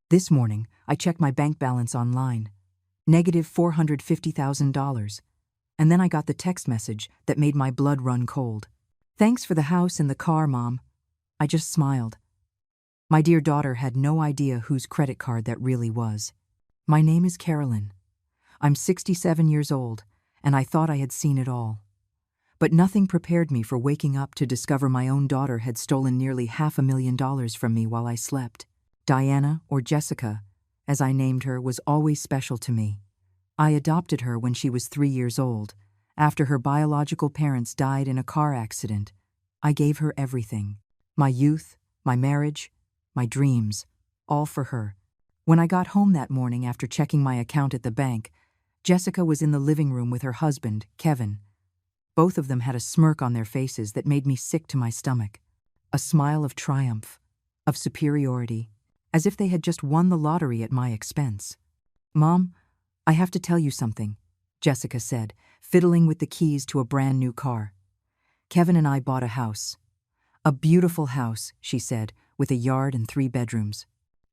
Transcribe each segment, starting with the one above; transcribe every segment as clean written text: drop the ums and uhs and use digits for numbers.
This morning, I checked my bank balance online. Negative $450,000. And then I got the text message that made my blood run cold. Thanks for the house and the car, Mom. I just smiled. My dear daughter had no idea whose credit card that really was. My name is Carolyn. I'm 67 years old, and I thought I had seen it all. But nothing prepared me for waking up to discover my own daughter had stolen nearly $500,000 from me while I slept. Diana, or Jessica, as I named her, was always special to me. I adopted her when she was 3 years old. After her biological parents died in a car accident, I gave her everything. My youth, my marriage, my dreams, all for her. When I got home that morning after checking my account at the bank, Jessica was in the living room with her husband, Kevin. Both of them had a smirk on their faces that made me sick to my stomach. A smile of triumph, of superiority, as if they had just won the lottery at my expense. "Mom, I have to tell you something," Jessica said, fiddling with the keys to a brand new car. "Kevin and I bought a house. A beautiful house," she said, with a yard and 3 bedrooms.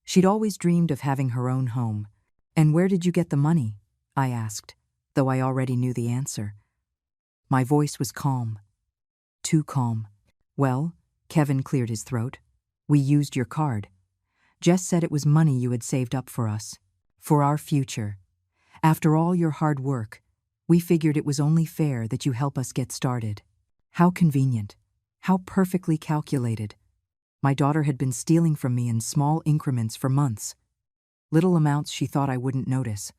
She'd always dreamed of having her own home. "And where did you get the money?" I asked, though I already knew the answer. My voice was calm. Too calm. "Well," Kevin cleared his throat, "we used your card. Jess said it was money you had saved up for us. For our future. After all your hard work, we figured it was only fair that you help us get started." How convenient. How perfectly calculated. My daughter had been stealing from me in small increments for months. Little amounts she thought I wouldn't notice.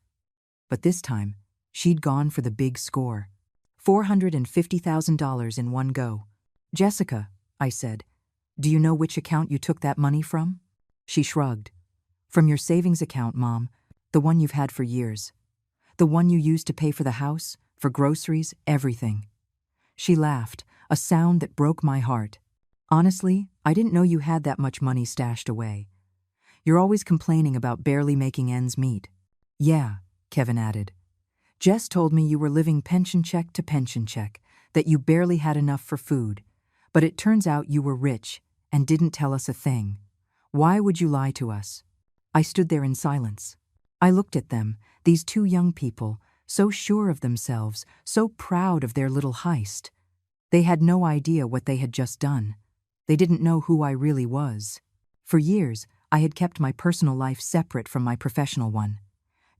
But this time, she'd gone for the big score. $450,000 in one go. "Jessica," I said, "do you know which account you took that money from?" She shrugged. "From your savings account, Mom, the one you've had for years. The one you used to pay for the house, for groceries, everything." She laughed, a sound that broke my heart. "Honestly, I didn't know you had that much money stashed away. You're always complaining about barely making ends meet." "Yeah," Kevin added. "Jess told me you were living pension check to pension check, that you barely had enough for food. But it turns out you were rich and didn't tell us a thing. Why would you lie to us?" I stood there in silence. I looked at them, these 2 young people, so sure of themselves, so proud of their little heist. They had no idea what they had just done. They didn't know who I really was. For years, I had kept my personal life separate from my professional one.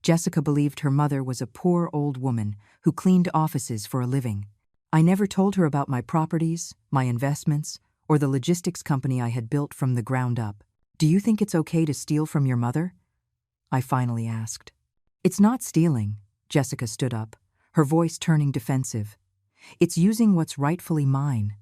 Jessica believed her mother was a poor old woman who cleaned offices for a living. I never told her about my properties, my investments, or the logistics company I had built from the ground up. "Do you think it's okay to steal from your mother?" I finally asked. "It's not stealing," Jessica stood up, her voice turning defensive. "It's using what's rightfully mine.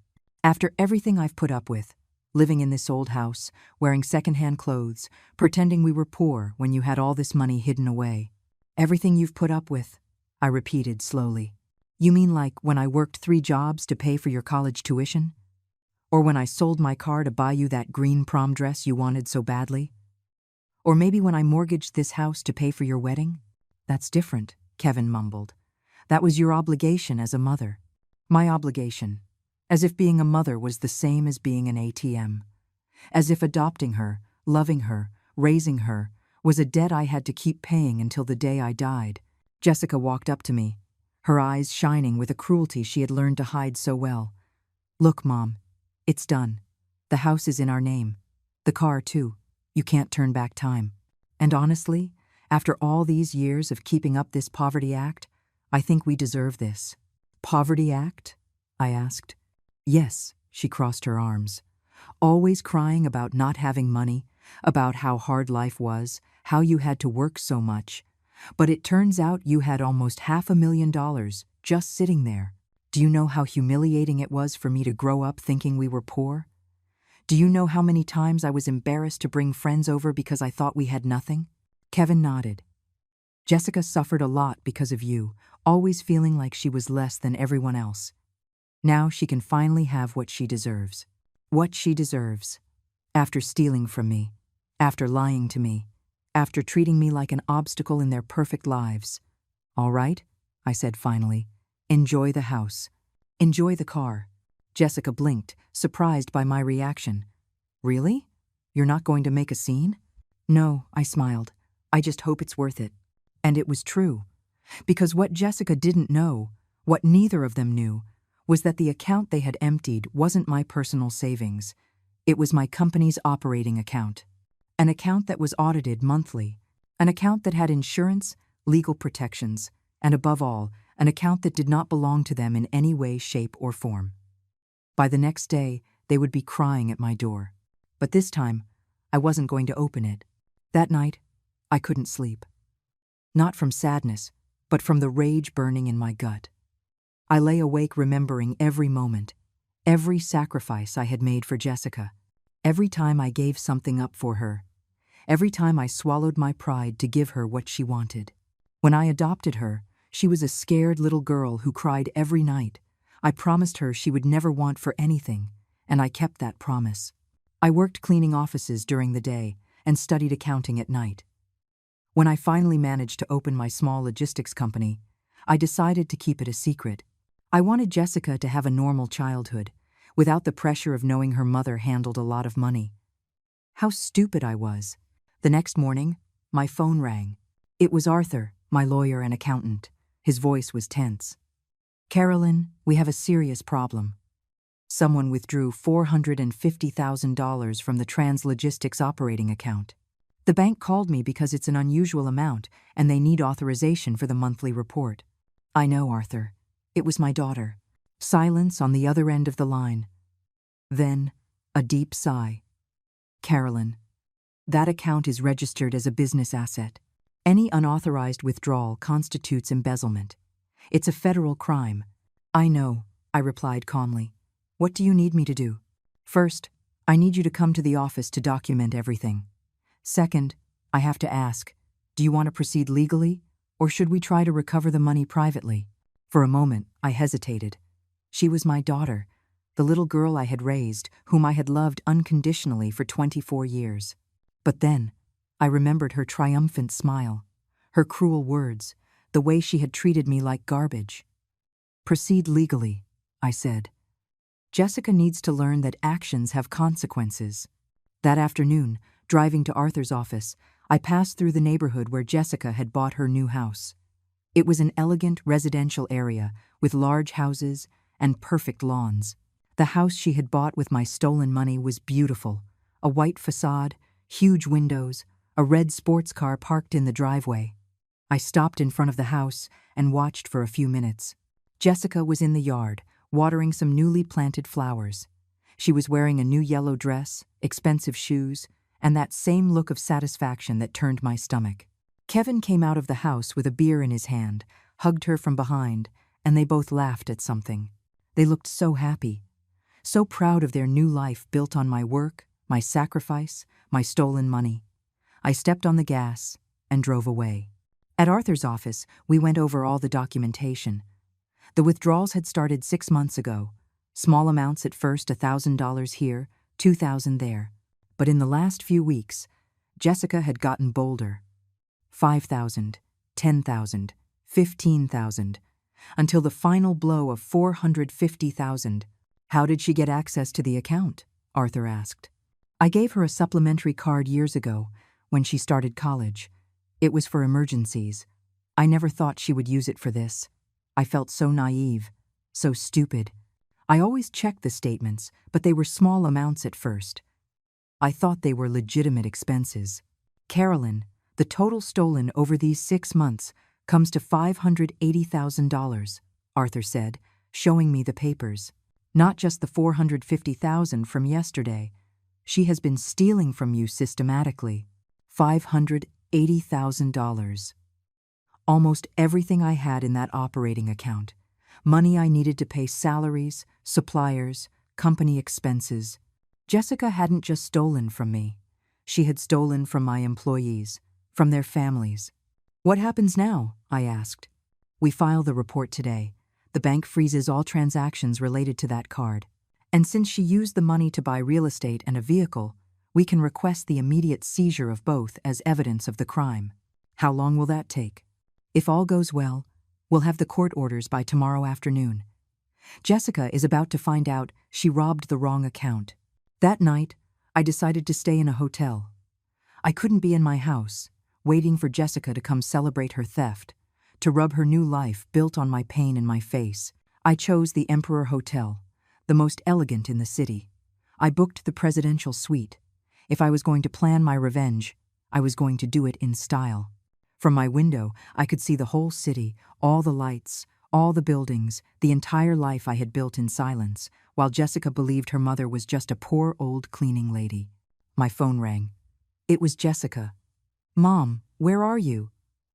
After everything I've put up with, living in this old house, wearing secondhand clothes, pretending we were poor when you had all this money hidden away. Everything you've put up with," I repeated slowly. "You mean like when I worked 3 jobs to pay for your college tuition? Or when I sold my car to buy you that green prom dress you wanted so badly? Or maybe when I mortgaged this house to pay for your wedding?" "That's different," Kevin mumbled. "That was your obligation as a mother." My obligation. As if being a mother was the same as being an ATM. As if adopting her, loving her, raising her, was a debt I had to keep paying until the day I died. Jessica walked up to me, her eyes shining with a cruelty she had learned to hide so well. "Look, Mom, it's done. The house is in our name. The car, too. You can't turn back time. And honestly, after all these years of keeping up this poverty act, I think we deserve this." "Poverty act?" I asked. "Yes," she crossed her arms. "Always crying about not having money, about how hard life was, how you had to work so much. But it turns out you had almost $500,000 just sitting there. Do you know how humiliating it was for me to grow up thinking we were poor? Do you know how many times I was embarrassed to bring friends over because I thought we had nothing?" Kevin nodded. "Jessica suffered a lot because of you, always feeling like she was less than everyone else. Now she can finally have what she deserves. What she deserves. After stealing from me, after lying to me, after treating me like an obstacle in their perfect lives. All right," I said finally. "Enjoy the house. Enjoy the car." Jessica blinked, surprised by my reaction. "Really? You're not going to make a scene?" No, I smiled. I just hope it's worth it. And it was true. Because what Jessica didn't know, what neither of them knew, was that the account they had emptied wasn't my personal savings. It was my company's operating account. An account that was audited monthly. An account that had insurance, legal protections, and above all, an account that did not belong to them in any way, shape, or form. By the next day, they would be crying at my door. But this time, I wasn't going to open it. That night, I couldn't sleep. Not from sadness, but from the rage burning in my gut. I lay awake remembering every moment, every sacrifice I had made for Jessica, every time I gave something up for her, every time I swallowed my pride to give her what she wanted. When I adopted her, she was a scared little girl who cried every night. I promised her she would never want for anything, and I kept that promise. I worked cleaning offices during the day and studied accounting at night. When I finally managed to open my small logistics company, I decided to keep it a secret. I wanted Jessica to have a normal childhood, without the pressure of knowing her mother handled a lot of money. How stupid I was. The next morning, my phone rang. It was Arthur, my lawyer and accountant. His voice was tense. "Carolyn, we have a serious problem. Someone withdrew $450,000 from the Translogistics operating account. The bank called me because it's an unusual amount and they need authorization for the monthly report." "I know, Arthur. It was my daughter." Silence on the other end of the line. Then, a deep sigh. "Carolyn, that account is registered as a business asset. Any unauthorized withdrawal constitutes embezzlement. It's a federal crime." "I know," I replied calmly. "What do you need me to do?" "First, I need you to come to the office to document everything. Second, I have to ask, do you want to proceed legally, or should we try to recover the money privately?" For a moment, I hesitated. She was my daughter, the little girl I had raised, whom I had loved unconditionally for 24 years. But then, I remembered her triumphant smile, her cruel words, the way she had treated me like garbage. "Proceed legally," I said. "Jessica needs to learn that actions have consequences." That afternoon, driving to Arthur's office, I passed through the neighborhood where Jessica had bought her new house. It was an elegant residential area with large houses and perfect lawns. The house she had bought with my stolen money was beautiful. A white facade, huge windows, a red sports car parked in the driveway. I stopped in front of the house and watched for a few minutes. Jessica was in the yard, watering some newly planted flowers. She was wearing a new yellow dress, expensive shoes, and that same look of satisfaction that turned my stomach. Kevin came out of the house with a beer in his hand, hugged her from behind, and they both laughed at something. They looked so happy, so proud of their new life built on my work, my sacrifice, my stolen money. I stepped on the gas and drove away. At Arthur's office, we went over all the documentation. The withdrawals had started 6 months ago. Small amounts at first, $1,000 here, $2,000 there. But in the last few weeks, Jessica had gotten bolder. 5,000, 10,000, 15,000, until the final blow of 450,000. "How did she get access to the account?" Arthur asked. "I gave her a supplementary card years ago, when she started college. It was for emergencies. I never thought she would use it for this. I felt so naive, so stupid. I always checked the statements, but they were small amounts at first. I thought they were legitimate expenses. Carolyn, the total stolen over these 6 months comes to $580,000, Arthur said, showing me the papers. Not just the $450,000 from yesterday. She has been stealing from you systematically. $580,000. Almost everything I had in that operating account. Money I needed to pay salaries, suppliers, company expenses. Jessica hadn't just stolen from me. She had stolen from my employees, from their families. "What happens now?" I asked. "We file the report today. The bank freezes all transactions related to that card. And since she used the money to buy real estate and a vehicle, we can request the immediate seizure of both as evidence of the crime." "How long will that take?" "If all goes well, we'll have the court orders by tomorrow afternoon. Jessica is about to find out she robbed the wrong account." That night, I decided to stay in a hotel. I couldn't be in my house, waiting for Jessica to come celebrate her theft, to rub her new life built on my pain in my face. I chose the Emperor Hotel, the most elegant in the city. I booked the presidential suite. If I was going to plan my revenge, I was going to do it in style. From my window, I could see the whole city, all the lights, all the buildings, the entire life I had built in silence, while Jessica believed her mother was just a poor old cleaning lady. My phone rang. It was Jessica. "Mom, where are you?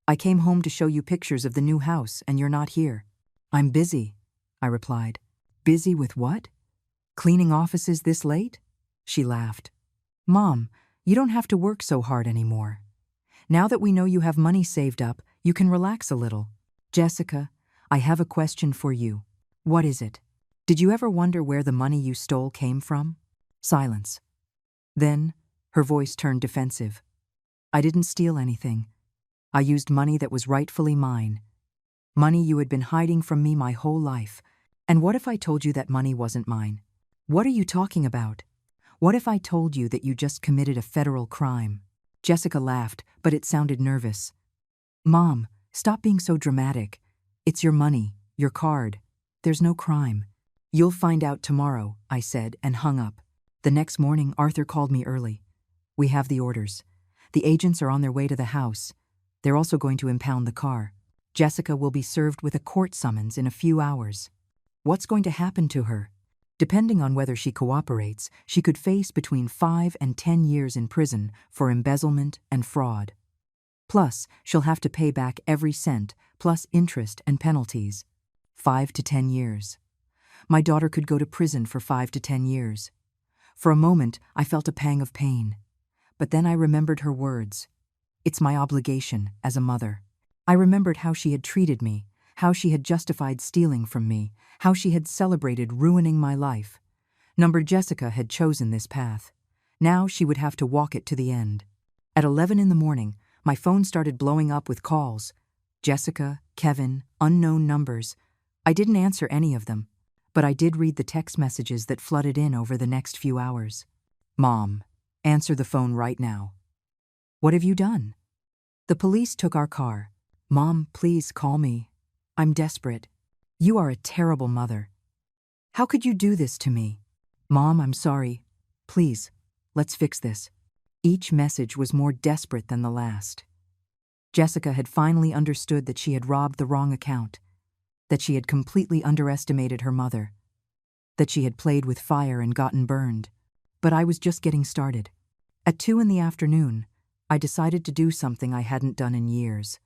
I came home to show you pictures of the new house, and you're not here." "I'm busy," I replied. "Busy with what? Cleaning offices this late?" She laughed. "Mom, you don't have to work so hard anymore. Now that we know you have money saved up, you can relax a little. Jessica, I have a question for you." "What is it?" "Did you ever wonder where the money you stole came from?" Silence. Then, her voice turned defensive. "I didn't steal anything. I used money that was rightfully mine. Money you had been hiding from me my whole life. And what if I told you that money wasn't mine?" "What are you talking about? What if I told you that you just committed a federal crime?" Jessica laughed, but it sounded nervous. "Mom, stop being so dramatic. It's your money, your card. There's no crime." "You'll find out tomorrow," I said, and hung up. The next morning, Arthur called me early. "We have the orders. The agents are on their way to the house. They're also going to impound the car. Jessica will be served with a court summons in a few hours." "What's going to happen to her?" "Depending on whether she cooperates, she could face between 5 and 10 years in prison for embezzlement and fraud. Plus, she'll have to pay back every cent, plus interest and penalties. 5 to 10 years. My daughter could go to prison for 5 to 10 years. For a moment, I felt a pang of pain. But then I remembered her words. It's my obligation as a mother. I remembered how she had treated me, how she had justified stealing from me, how she had celebrated ruining my life. Number Jessica had chosen this path. Now she would have to walk it to the end. At 11 in the morning, my phone started blowing up with calls. Jessica, Kevin, unknown numbers. I didn't answer any of them, but I did read the text messages that flooded in over the next few hours. "Mom, answer the phone right now." "What have you done?" "The police took our car." "Mom, please call me. I'm desperate." "You are a terrible mother. How could you do this to me?" "Mom, I'm sorry. Please, let's fix this." Each message was more desperate than the last. Jessica had finally understood that she had robbed the wrong account, that she had completely underestimated her mother, that she had played with fire and gotten burned. But I was just getting started. At 2 in the afternoon, I decided to do something I hadn't done in years.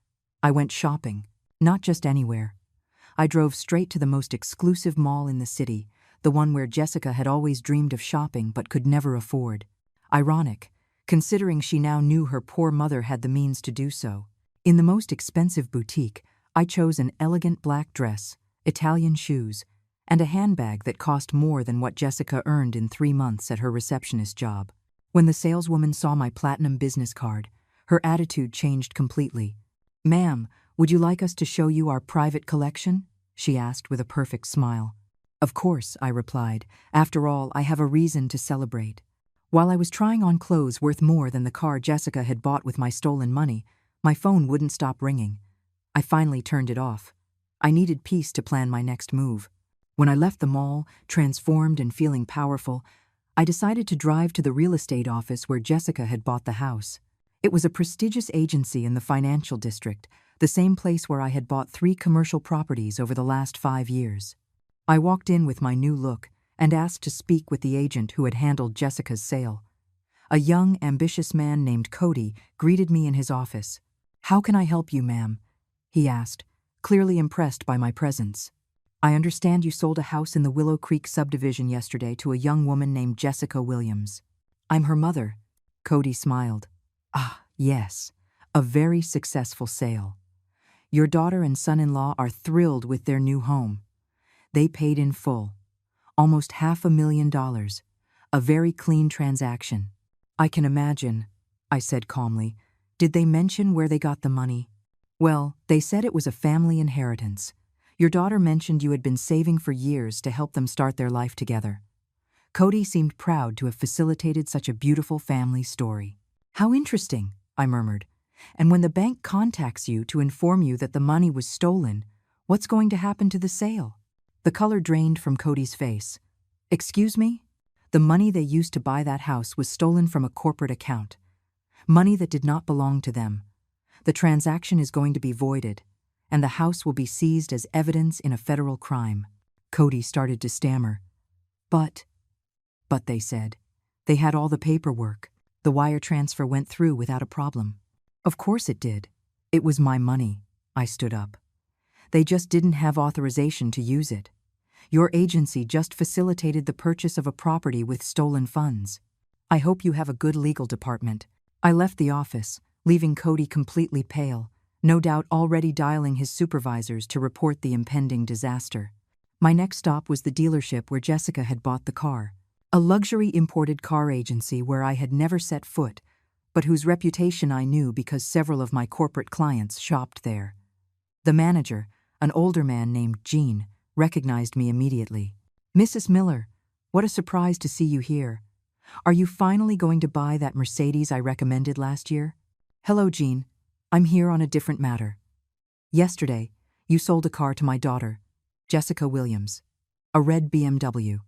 I went shopping, not just anywhere. I drove straight to the most exclusive mall in the city, the one where Jessica had always dreamed of shopping but could never afford. Ironic, considering she now knew her poor mother had the means to do so. In the most expensive boutique, I chose an elegant black dress, Italian shoes, and a handbag that cost more than what Jessica earned in 3 months at her receptionist job. When the saleswoman saw my platinum business card, her attitude changed completely. "Ma'am, would you like us to show you our private collection?" she asked with a perfect smile. "Of course," I replied. "After all, I have a reason to celebrate." While I was trying on clothes worth more than the car Jessica had bought with my stolen money, my phone wouldn't stop ringing. I finally turned it off. I needed peace to plan my next move. When I left the mall, transformed and feeling powerful, I decided to drive to the real estate office where Jessica had bought the house. It was a prestigious agency in the financial district, the same place where I had bought 3 commercial properties over the last 5 years. I walked in with my new look and asked to speak with the agent who had handled Jessica's sale. A young, ambitious man named Cody greeted me in his office. "How can I help you, ma'am?" he asked, clearly impressed by my presence. "I understand you sold a house in the Willow Creek subdivision yesterday to a young woman named Jessica Williams." "I'm her mother." Cody smiled. "Ah, yes, a very successful sale. Your daughter and son-in-law are thrilled with their new home. They paid in full. Almost $500,000, a very clean transaction." "I can imagine," I said calmly. "Did they mention where they got the money?" "Well, they said it was a family inheritance. Your daughter mentioned you had been saving for years to help them start their life together." Cody seemed proud to have facilitated such a beautiful family story. How interesting, I murmured. And when the bank contacts you to inform you that the money was stolen, what's going to happen to the sale? The color drained from Cody's face. Excuse me? The money they used to buy that house was stolen from a corporate account. Money that did not belong to them. The transaction is going to be voided, and the house will be seized as evidence in a federal crime. Cody started to stammer. But they said. They had all the paperwork. The wire transfer went through without a problem. Of course it did. It was my money. I stood up. They just didn't have authorization to use it. Your agency just facilitated the purchase of a property with stolen funds. I hope you have a good legal department. I left the office, leaving Cody completely pale, no doubt already dialing his supervisors to report the impending disaster. My next stop was the dealership where Jessica had bought the car, a luxury imported car agency where I had never set foot, but whose reputation I knew because several of my corporate clients shopped there. The manager, an older man named Gene, recognized me immediately. Mrs. Miller, what a surprise to see you here. Are you finally going to buy that Mercedes I recommended last year? Hello, Gene. I'm here on a different matter. Yesterday, you sold a car to my daughter, Jessica Williams, a red BMW.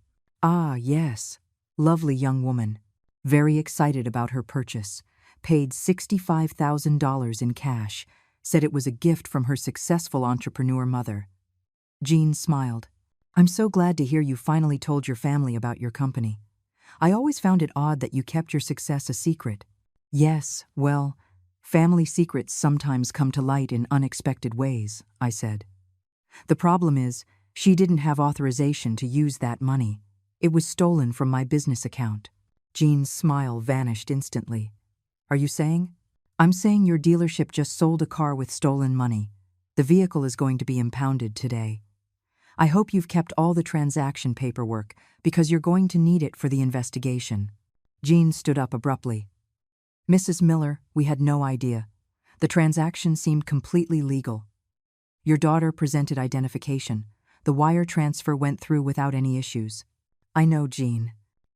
Ah, yes. Lovely young woman. Very excited about her purchase. Paid $65,000 in cash. Said it was a gift from her successful entrepreneur mother. Jean smiled. I'm so glad to hear you finally told your family about your company. I always found it odd that you kept your success a secret. Yes, well, family secrets sometimes come to light in unexpected ways, I said. The problem is, she didn't have authorization to use that money. It was stolen from my business account. Jean's smile vanished instantly. Are you saying? I'm saying your dealership just sold a car with stolen money. The vehicle is going to be impounded today. I hope you've kept all the transaction paperwork because you're going to need it for the investigation. Jean stood up abruptly. Mrs. Miller, we had no idea. The transaction seemed completely legal. Your daughter presented identification. The wire transfer went through without any issues. I know, Jean.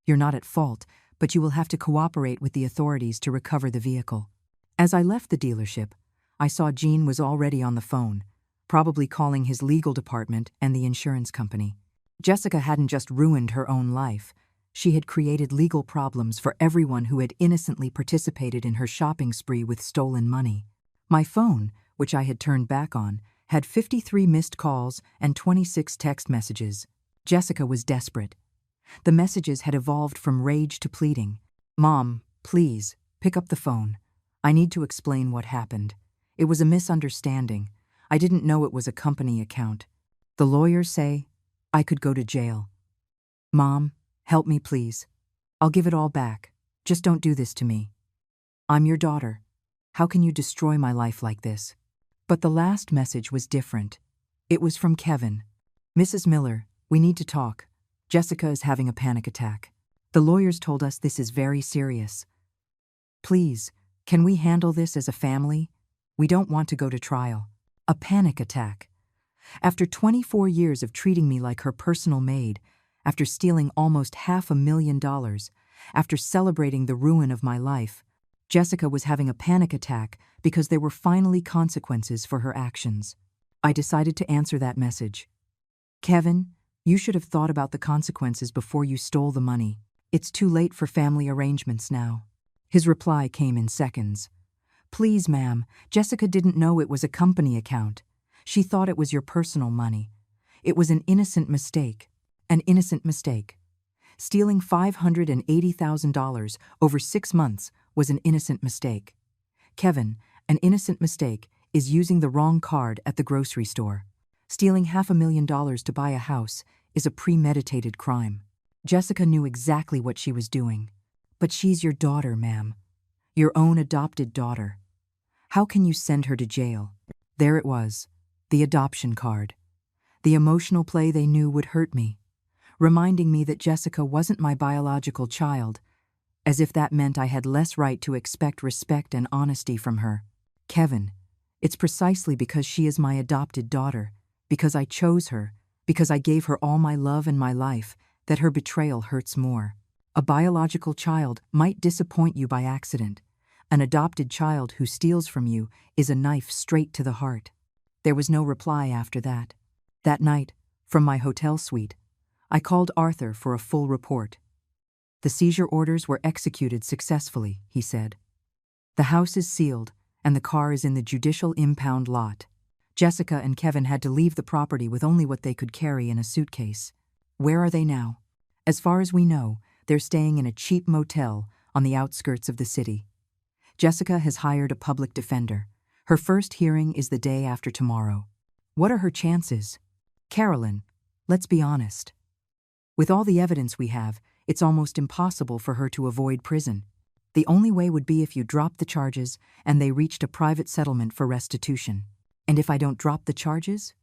You're not at fault, but you will have to cooperate with the authorities to recover the vehicle. As I left the dealership, I saw Jean was already on the phone, probably calling his legal department and the insurance company. Jessica hadn't just ruined her own life. She had created legal problems for everyone who had innocently participated in her shopping spree with stolen money. My phone, which I had turned back on, had 53 missed calls and 26 text messages. Jessica was desperate. The messages had evolved from rage to pleading. Mom, please, pick up the phone. I need to explain what happened. It was a misunderstanding. I didn't know it was a company account. The lawyers say I could go to jail. Mom, help me please. I'll give it all back. Just don't do this to me. I'm your daughter. How can you destroy my life like this? But the last message was different. It was from Kevin. Mrs. Miller, we need to talk. Jessica is having a panic attack. The lawyers told us this is very serious. Please, can we handle this as a family? We don't want to go to trial. A panic attack. After 24 years of treating me like her personal maid, after stealing almost $500,000, after celebrating the ruin of my life, Jessica was having a panic attack because there were finally consequences for her actions. I decided to answer that message. Kevin, you should have thought about the consequences before you stole the money. It's too late for family arrangements now. His reply came in seconds. Please, ma'am, Jessica didn't know it was a company account. She thought it was your personal money. It was an innocent mistake. An innocent mistake. Stealing $580,000 over 6 months was an innocent mistake. Kevin, an innocent mistake is using the wrong card at the grocery store. Stealing $500,000 to buy a house is a premeditated crime. Jessica knew exactly what she was doing. But she's your daughter, ma'am. Your own adopted daughter. How can you send her to jail? There it was, the adoption card. The emotional play they knew would hurt me, reminding me that Jessica wasn't my biological child, as if that meant I had less right to expect respect and honesty from her. Kevin, it's precisely because she is my adopted daughter, because I chose her, because I gave her all my love and my life, that her betrayal hurts more. A biological child might disappoint you by accident. An adopted child who steals from you is a knife straight to the heart. There was no reply after that. That night, from my hotel suite, I called Arthur for a full report. The seizure orders were executed successfully, he said. The house is sealed, and the car is in the judicial impound lot. Jessica and Kevin had to leave the property with only what they could carry in a suitcase. Where are they now? As far as we know, they're staying in a cheap motel on the outskirts of the city. Jessica has hired a public defender. Her first hearing is the day after tomorrow. What are her chances? Carolyn, let's be honest. With all the evidence we have, it's almost impossible for her to avoid prison. The only way would be if you dropped the charges and they reached a private settlement for restitution. And if I don't drop the charges?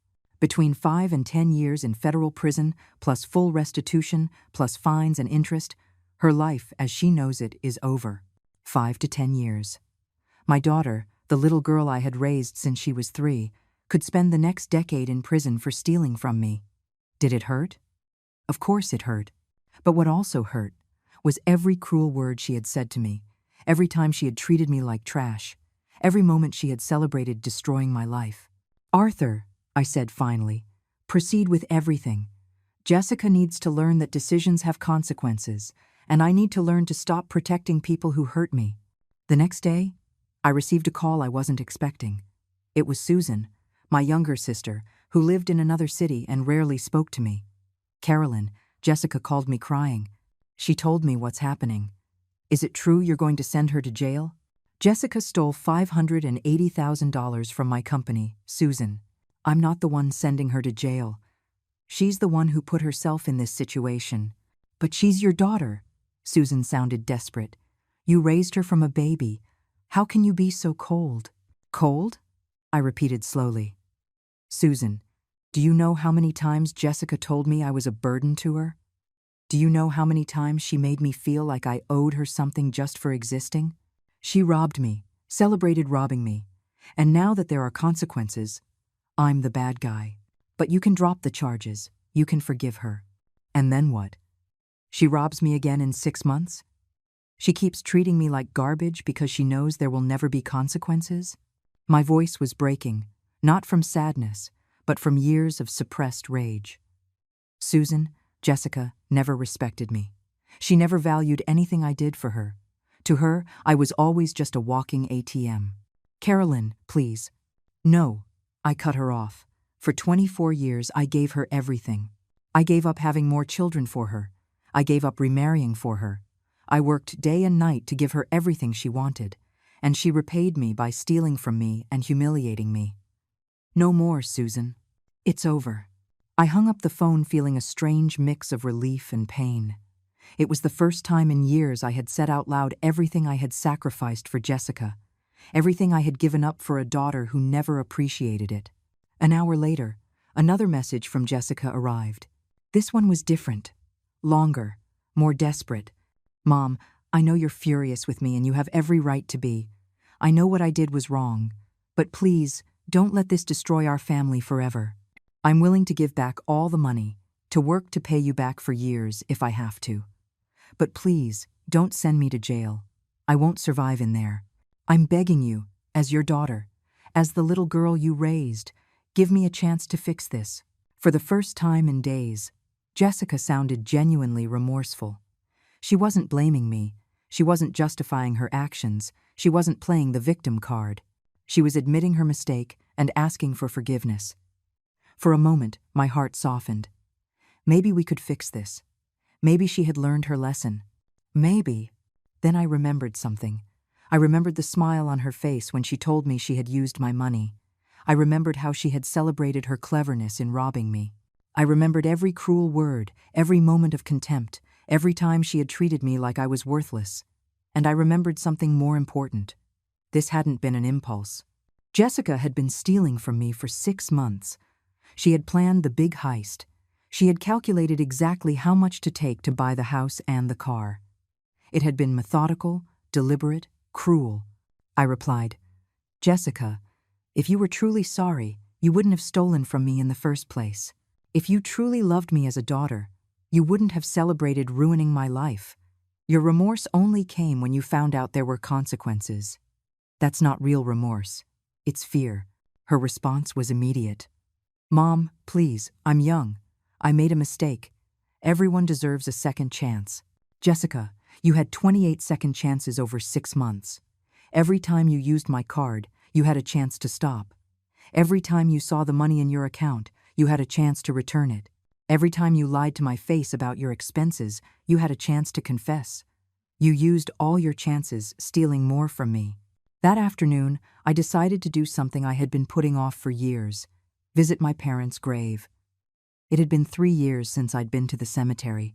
Between 5 and 10 years in federal prison, plus full restitution, plus fines and interest, her life, as she knows it, is over. 5 to 10 years. My daughter, the little girl I had raised since she was 3, could spend the next decade in prison for stealing from me. Did it hurt? Of course it hurt. But what also hurt was every cruel word she had said to me, every time she had treated me like trash, every moment she had celebrated destroying my life. Arthur, I said finally, proceed with everything. Jessica needs to learn that decisions have consequences, and I need to learn to stop protecting people who hurt me. The next day, I received a call I wasn't expecting. It was Susan, my younger sister, who lived in another city and rarely spoke to me. Carolyn, Jessica called me crying. She told me what's happening. Is it true you're going to send her to jail? Jessica stole $580,000 from my company, Susan. I'm not the one sending her to jail. She's the one who put herself in this situation. But she's your daughter. Susan sounded desperate. You raised her from a baby. How can you be so cold? Cold? I repeated slowly. Susan, do you know how many times Jessica told me I was a burden to her? Do you know how many times she made me feel like I owed her something just for existing? She robbed me, celebrated robbing me, and now that there are consequences, I'm the bad guy. But you can drop the charges, you can forgive her. And then what? She robs me again in 6 months? She keeps treating me like garbage because she knows there will never be consequences? My voice was breaking, not from sadness, but from years of suppressed rage. Susan, Jessica, never respected me. She never valued anything I did for her. To her, I was always just a walking ATM. Carolyn, please. No, I cut her off. For 24 years, I gave her everything. I gave up having more children for her. I gave up remarrying for her. I worked day and night to give her everything she wanted, and she repaid me by stealing from me and humiliating me. No more, Susan. It's over. I hung up the phone feeling a strange mix of relief and pain. It was the first time in years I had said out loud everything I had sacrificed for Jessica, everything I had given up for a daughter who never appreciated it. An hour later, another message from Jessica arrived. This one was different, longer, more desperate. Mom, I know you're furious with me and you have every right to be. I know what I did was wrong, but please, don't let this destroy our family forever. I'm willing to give back all the money, to work to pay you back for years if I have to. But please, don't send me to jail. I won't survive in there. I'm begging you, as your daughter, as the little girl you raised, give me a chance to fix this. For the first time in days, Jessica sounded genuinely remorseful. She wasn't blaming me. She wasn't justifying her actions. She wasn't playing the victim card. She was admitting her mistake and asking for forgiveness. For a moment, my heart softened. Maybe we could fix this. Maybe she had learned her lesson. Maybe. Then I remembered something. I remembered the smile on her face when she told me she had used my money. I remembered how she had celebrated her cleverness in robbing me. I remembered every cruel word, every moment of contempt, every time she had treated me like I was worthless. And I remembered something more important. This hadn't been an impulse. Jessica had been stealing from me for 6 months. She had planned the big heist. She had calculated exactly how much to take to buy the house and the car. It had been methodical, deliberate, cruel. I replied, Jessica, if you were truly sorry, you wouldn't have stolen from me in the first place. If you truly loved me as a daughter, you wouldn't have celebrated ruining my life. Your remorse only came when you found out there were consequences. That's not real remorse. It's fear. Her response was immediate. Mom, please, I'm young. I made a mistake. Everyone deserves a second chance. Jessica, you had 28 second chances over 6 months. Every time you used my card, you had a chance to stop. Every time you saw the money in your account, you had a chance to return it. Every time you lied to my face about your expenses, you had a chance to confess. You used all your chances, stealing more from me. That afternoon, I decided to do something I had been putting off for years: visit my parents' grave. It had been 3 years since I'd been to the cemetery.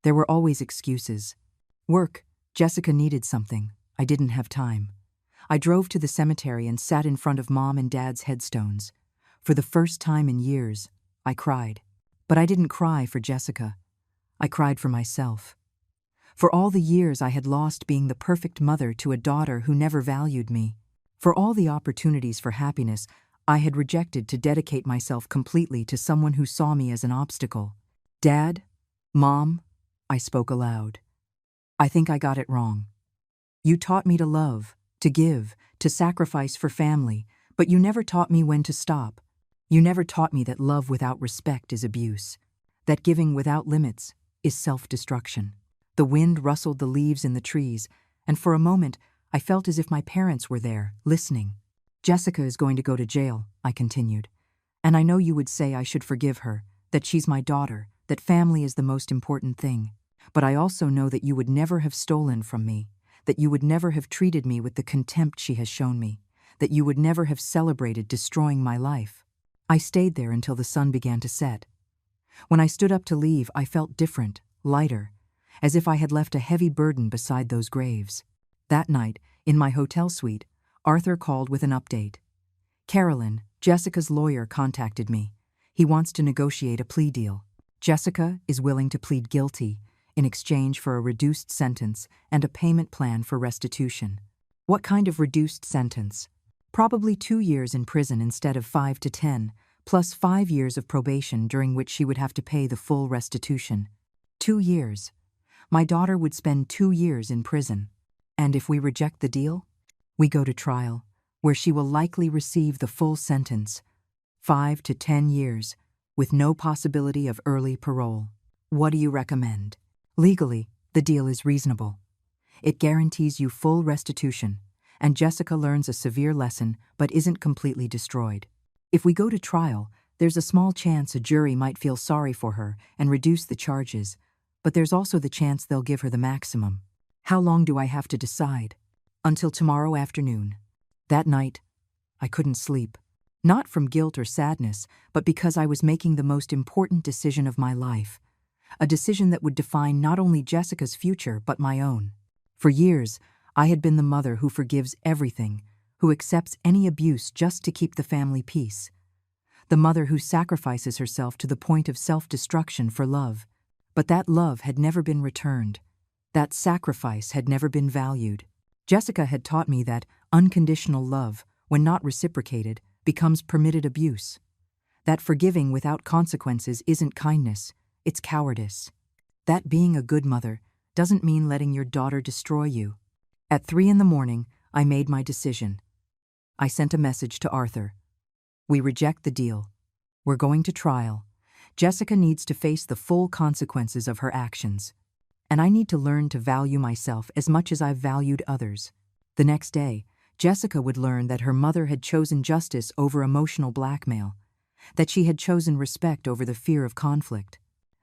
There were always excuses. Work, Jessica needed something. I didn't have time. I drove to the cemetery and sat in front of Mom and Dad's headstones. For the first time in years, I cried. But I didn't cry for Jessica. I cried for myself. For all the years I had lost being the perfect mother to a daughter who never valued me. For all the opportunities for happiness I had rejected to dedicate myself completely to someone who saw me as an obstacle. Dad, Mom, I spoke aloud. I think I got it wrong. You taught me to love, to give, to sacrifice for family, but you never taught me when to stop. You never taught me that love without respect is abuse, that giving without limits is self-destruction. The wind rustled the leaves in the trees, and for a moment I felt as if my parents were there, listening. Jessica is going to go to jail, I continued. And I know you would say I should forgive her, that she's my daughter, that family is the most important thing. But I also know that you would never have stolen from me, that you would never have treated me with the contempt she has shown me, that you would never have celebrated destroying my life. I stayed there until the sun began to set. When I stood up to leave, I felt different, lighter, as if I had left a heavy burden beside those graves. That night, in my hotel suite, Arthur called with an update. Carolyn, Jessica's lawyer, contacted me. He wants to negotiate a plea deal. Jessica is willing to plead guilty in exchange for a reduced sentence and a payment plan for restitution. What kind of reduced sentence? Probably 2 years in prison instead of 5 to 10, plus 5 years of probation during which she would have to pay the full restitution. 2 years. My daughter would spend 2 years in prison. And if we reject the deal, we go to trial, where she will likely receive the full sentence, 5 to 10 years, with no possibility of early parole. What do you recommend? Legally, the deal is reasonable. It guarantees you full restitution, and Jessica learns a severe lesson but isn't completely destroyed. If we go to trial, there's a small chance a jury might feel sorry for her and reduce the charges, but there's also the chance they'll give her the maximum. How long do I have to decide? Until tomorrow afternoon. That night, I couldn't sleep. Not from guilt or sadness, but because I was making the most important decision of my life. A decision that would define not only Jessica's future, but my own. For years, I had been the mother who forgives everything, who accepts any abuse just to keep the family peace. The mother who sacrifices herself to the point of self-destruction for love. But that love had never been returned. That sacrifice had never been valued. Jessica had taught me that unconditional love, when not reciprocated, becomes permitted abuse. That forgiving without consequences isn't kindness, it's cowardice. That being a good mother doesn't mean letting your daughter destroy you. At 3 a.m, I made my decision. I sent a message to Arthur. We reject the deal. We're going to trial. Jessica needs to face the full consequences of her actions. And I need to learn to value myself as much as I've valued others. The next day, Jessica would learn that her mother had chosen justice over emotional blackmail, that she had chosen respect over the fear of conflict,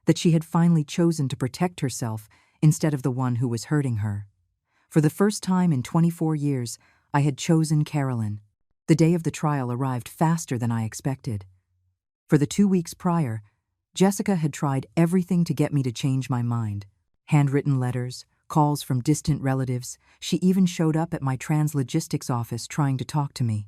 that she had finally chosen to protect herself instead of the one who was hurting her. For the first time in 24 years, I had chosen Carolyn. The day of the trial arrived faster than I expected. For the 2 weeks prior, Jessica had tried everything to get me to change my mind. Handwritten letters, calls from distant relatives. She even showed up at my translogistics office trying to talk to me.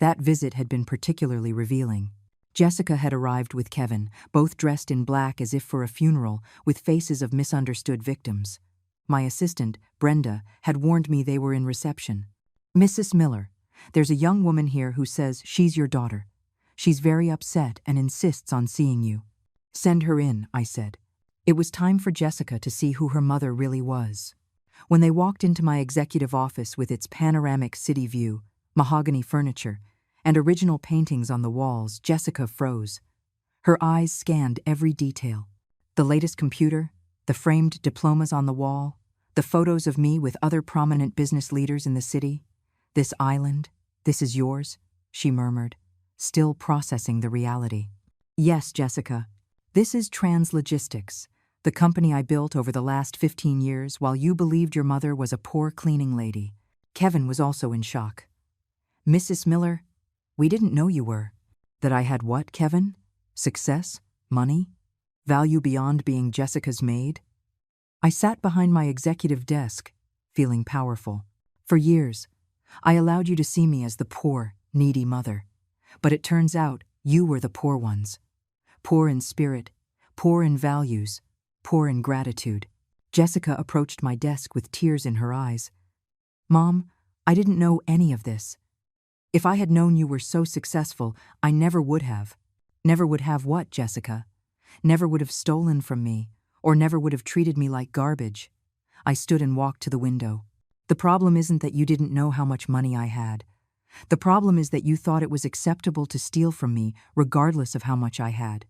That visit had been particularly revealing. Jessica had arrived with Kevin, both dressed in black as if for a funeral, with faces of misunderstood victims. My assistant, Brenda, had warned me they were in reception. Mrs. Miller, there's a young woman here who says she's your daughter. She's very upset and insists on seeing you. Send her in, I said. It was time for Jessica to see who her mother really was. When they walked into my executive office with its panoramic city view, mahogany furniture, and original paintings on the walls, Jessica froze. Her eyes scanned every detail. The latest computer, the framed diplomas on the wall, the photos of me with other prominent business leaders in the city. "This island, this is yours," she murmured, still processing the reality. "Yes, Jessica. This is Translogistics, the company I built over the last 15 years while you believed your mother was a poor cleaning lady." Kevin was also in shock. "Mrs. Miller, we didn't know you were." "That I had what, Kevin? Success? Money? Value beyond being Jessica's maid?" I sat behind my executive desk, feeling powerful. "For years, I allowed you to see me as the poor, needy mother. But it turns out you were the poor ones. Poor in spirit, poor in values, poor in gratitude." Jessica approached my desk with tears in her eyes. "Mom, I didn't know any of this. If I had known you were so successful, I never would have." "Never would have what, Jessica?" "Never would have stolen from me, or never would have treated me like garbage." I stood and walked to the window. "The problem isn't that you didn't know how much money I had. The problem is that you thought it was acceptable to steal from me regardless of how much I had."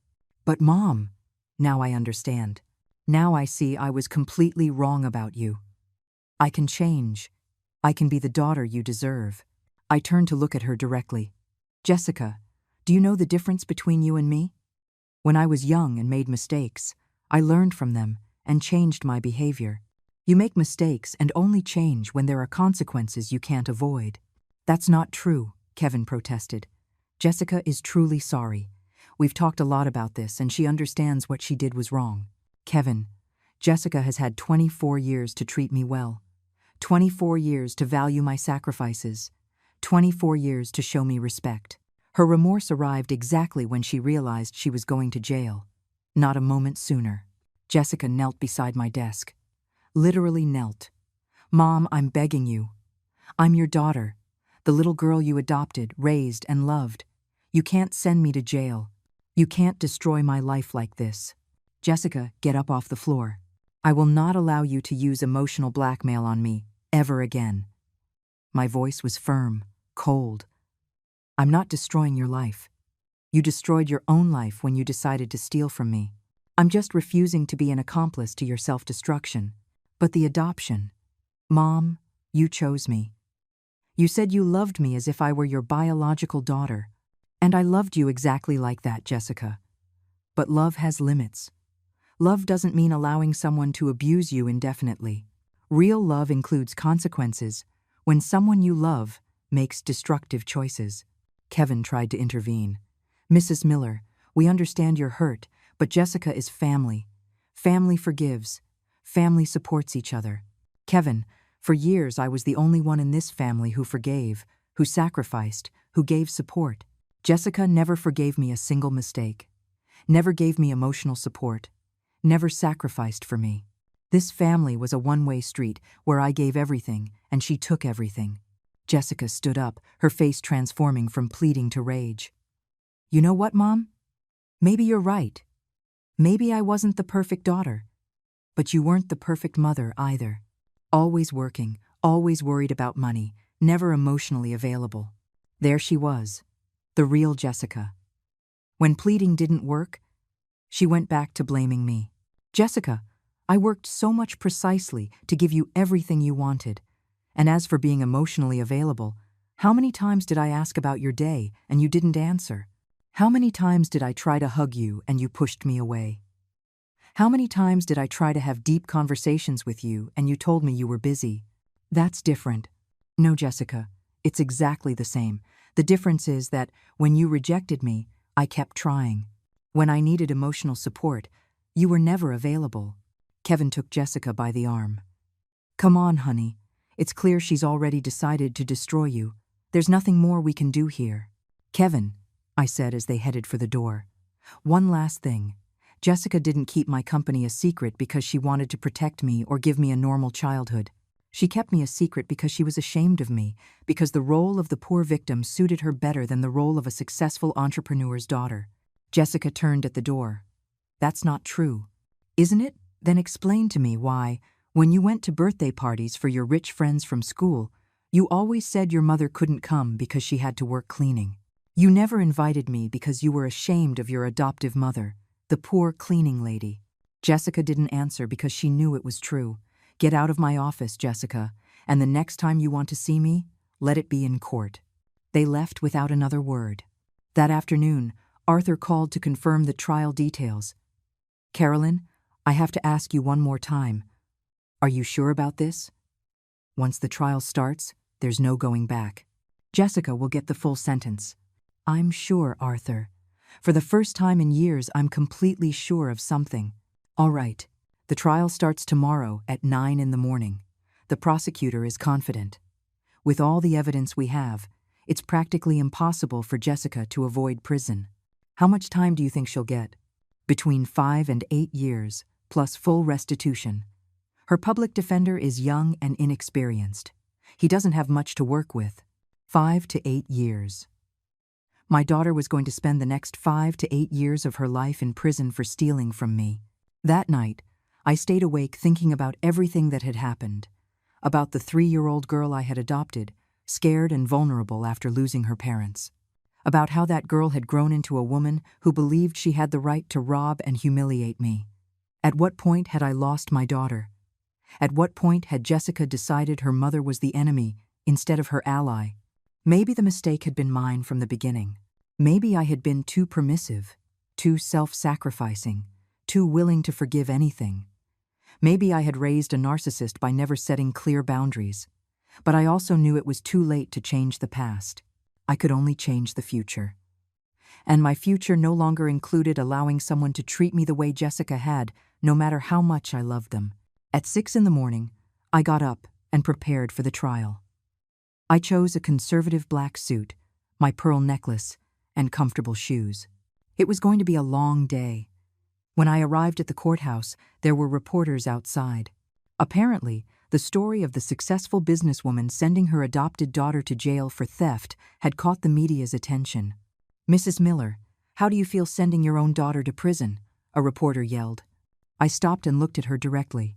"But Mom," "Now I understand. Now I see I was completely wrong about you. I can change. I can be the daughter you deserve." I turned to look at her directly. "Jessica, do you know the difference between you and me? When I was young and made mistakes, I learned from them and changed my behavior. You make mistakes and only change when there are consequences you can't avoid." "That's not true," Kevin protested. "Jessica is truly sorry. We've talked a lot about this and she understands what she did was wrong." "Kevin, Jessica has had 24 years to treat me well. 24 years to value my sacrifices. 24 years to show me respect." Her remorse arrived exactly when she realized she was going to jail. Not a moment sooner. Jessica knelt beside my desk. Literally knelt. "Mom, I'm begging you. I'm your daughter, the little girl you adopted, raised, and loved. You can't send me to jail. You can't destroy my life like this." "Jessica, get up off the floor. I will not allow you to use emotional blackmail on me, ever again." My voice was firm, cold. "I'm not destroying your life. You destroyed your own life when you decided to steal from me. I'm just refusing to be an accomplice to your self-destruction. But the adoption. Mom, you chose me. You said you loved me as if I were your biological daughter. And I loved you exactly like that, Jessica. But love has limits. Love doesn't mean allowing someone to abuse you indefinitely. Real love includes consequences when someone you love makes destructive choices." Kevin tried to intervene. "Mrs. Miller, we understand you're hurt, but Jessica is family. Family forgives. Family supports each other." "Kevin, for years I was the only one in this family who forgave, who sacrificed, who gave support. Jessica never forgave me a single mistake. Never gave me emotional support. Never sacrificed for me. This family was a one-way street where I gave everything and she took everything." Jessica stood up, her face transforming from pleading to rage. "You know what, Mom? Maybe you're right. Maybe I wasn't the perfect daughter. But you weren't the perfect mother either. Always working, always worried about money, never emotionally available." There she was, the real Jessica. When pleading didn't work, she went back to blaming me. "Jessica, I worked so much precisely to give you everything you wanted. And as for being emotionally available, how many times did I ask about your day and you didn't answer? How many times did I try to hug you and you pushed me away? How many times did I try to have deep conversations with you and you told me you were busy? That's different." "No, Jessica, it's exactly the same. The difference is that when you rejected me, I kept trying. When I needed emotional support, you were never available." Kevin took Jessica by the arm. "Come on, honey. It's clear she's already decided to destroy you. There's nothing more we can do here." "Kevin," I said as they headed for the door. "One last thing. Jessica didn't keep my company a secret because she wanted to protect me or give me a normal childhood. She kept me a secret because she was ashamed of me, because the role of the poor victim suited her better than the role of a successful entrepreneur's daughter." Jessica turned at the door. "That's not true." "Isn't it? Then explain to me why, When you went to birthday parties for your rich friends from school, you always said your mother couldn't come because she had to work cleaning. You never invited me because you were ashamed of your adoptive mother, the poor cleaning lady. Jessica didn't answer because she knew it was true. Get out of my office, Jessica, and the next time you want to see me, let it be in court. They left without another word. That afternoon, Arthur called to confirm the trial details. Carolyn, I have to ask you one more time. Are you sure about this? Once the trial starts, there's no going back. Jessica will get the full sentence. I'm sure, Arthur. For the first time in years, I'm completely sure of something. All right. The trial starts tomorrow at 9 in the morning. The prosecutor is confident. With all the evidence we have, it's practically impossible for Jessica to avoid prison. How much time do you think she'll get? Between 5 and 8 years, plus full restitution. Her public defender is young and inexperienced. He doesn't have much to work with. 5 to 8 years. My daughter was going to spend the next 5 to 8 years of her life in prison for stealing from me. That night, I stayed awake thinking about everything that had happened. About the 3-year-old girl I had adopted, scared and vulnerable after losing her parents. About how that girl had grown into a woman who believed she had the right to rob and humiliate me. At what point had I lost my daughter? At what point had Jessica decided her mother was the enemy instead of her ally? Maybe the mistake had been mine from the beginning. Maybe I had been too permissive, too self-sacrificing, too willing to forgive anything. Maybe I had raised a narcissist by never setting clear boundaries. But I also knew it was too late to change the past. I could only change the future. And my future no longer included allowing someone to treat me the way Jessica had, no matter how much I loved them. At 6 in the morning, I got up and prepared for the trial. I chose a conservative black suit, my pearl necklace, and comfortable shoes. It was going to be a long day. When I arrived at the courthouse, there were reporters outside. Apparently, the story of the successful businesswoman sending her adopted daughter to jail for theft had caught the media's attention. Mrs. Miller, how do you feel sending your own daughter to prison? A reporter yelled. I stopped and looked at her directly.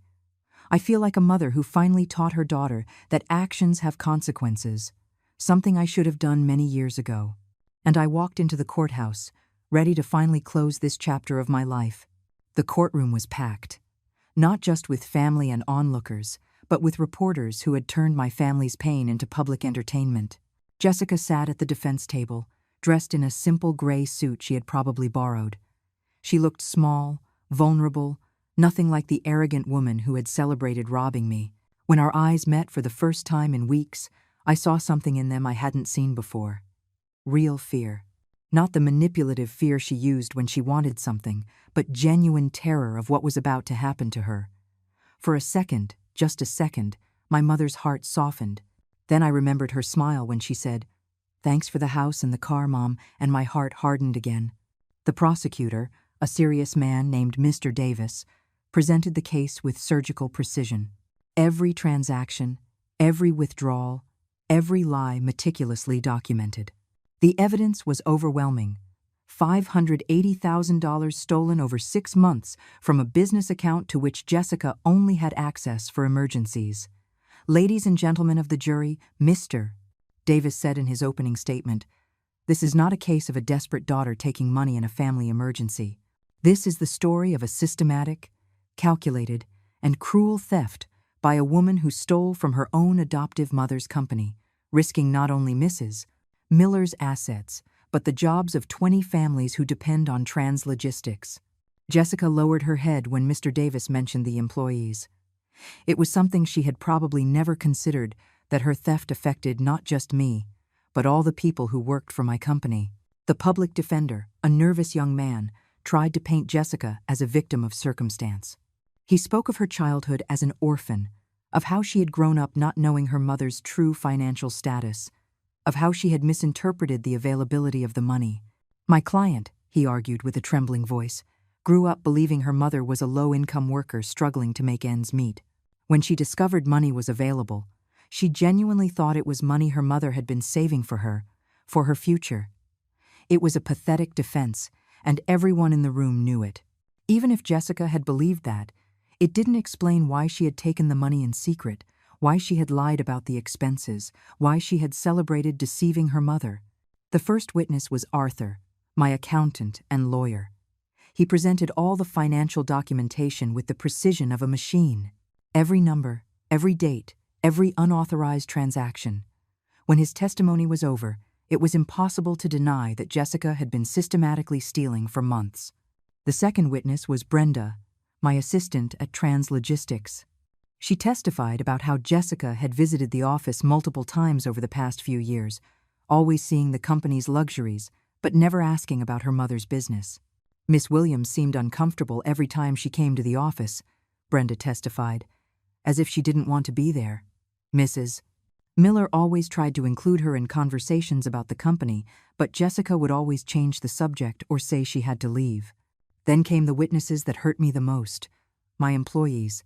I feel like a mother who finally taught her daughter that actions have consequences, something I should have done many years ago. And I walked into the courthouse, ready to finally close this chapter of my life. The courtroom was packed, not just with family and onlookers, but with reporters who had turned my family's pain into public entertainment. Jessica sat at the defense table, dressed in a simple gray suit she had probably borrowed. She looked small, vulnerable, nothing like the arrogant woman who had celebrated robbing me. When our eyes met for the first time in weeks, I saw something in them I hadn't seen before. Real fear. Not the manipulative fear she used when she wanted something, but genuine terror of what was about to happen to her. For a second, just a second, my mother's heart softened. Then I remembered her smile when she said, "Thanks for the house and the car, Mom," and my heart hardened again. The prosecutor, a serious man named Mr. Davis, presented the case with surgical precision. Every transaction, every withdrawal, every lie meticulously documented. The evidence was overwhelming. $580,000 stolen over 6 months from a business account to which Jessica only had access for emergencies. Ladies and gentlemen of the jury, Mr. Davis said in his opening statement, "This is not a case of a desperate daughter taking money in a family emergency. This is the story of a systematic, calculated, and cruel theft by a woman who stole from her own adoptive mother's company, risking not only Mrs. Miller's assets, but the jobs of 20 families who depend on trans logistics." Jessica lowered her head when Mr. Davis mentioned the employees. It was something she had probably never considered, that her theft affected not just me, but all the people who worked for my company. The public defender, a nervous young man, tried to paint Jessica as a victim of circumstance. He spoke of her childhood as an orphan, of how she had grown up not knowing her mother's true financial status, of how she had misinterpreted the availability of the money. My client, he argued with a trembling voice, grew up believing her mother was a low-income worker struggling to make ends meet. When she discovered money was available, she genuinely thought it was money her mother had been saving for her future. It was a pathetic defense, and everyone in the room knew it. Even if Jessica had believed that, It didn't explain why she had taken the money in secret, why she had lied about the expenses, why she had celebrated deceiving her mother. The first witness was Arthur, my accountant and lawyer. He presented all the financial documentation with the precision of a machine. Every number, every date, every unauthorized transaction. When his testimony was over, it was impossible to deny that Jessica had been systematically stealing for months. The second witness was Brenda, my assistant at Translogistics. She testified about how Jessica had visited the office multiple times over the past few years, always seeing the company's luxuries, but never asking about her mother's business. Miss Williams seemed uncomfortable every time she came to the office, Brenda testified, as if she didn't want to be there. Mrs. Miller always tried to include her in conversations about the company, but Jessica would always change the subject or say she had to leave. Then came the witnesses that hurt me the most, my employees.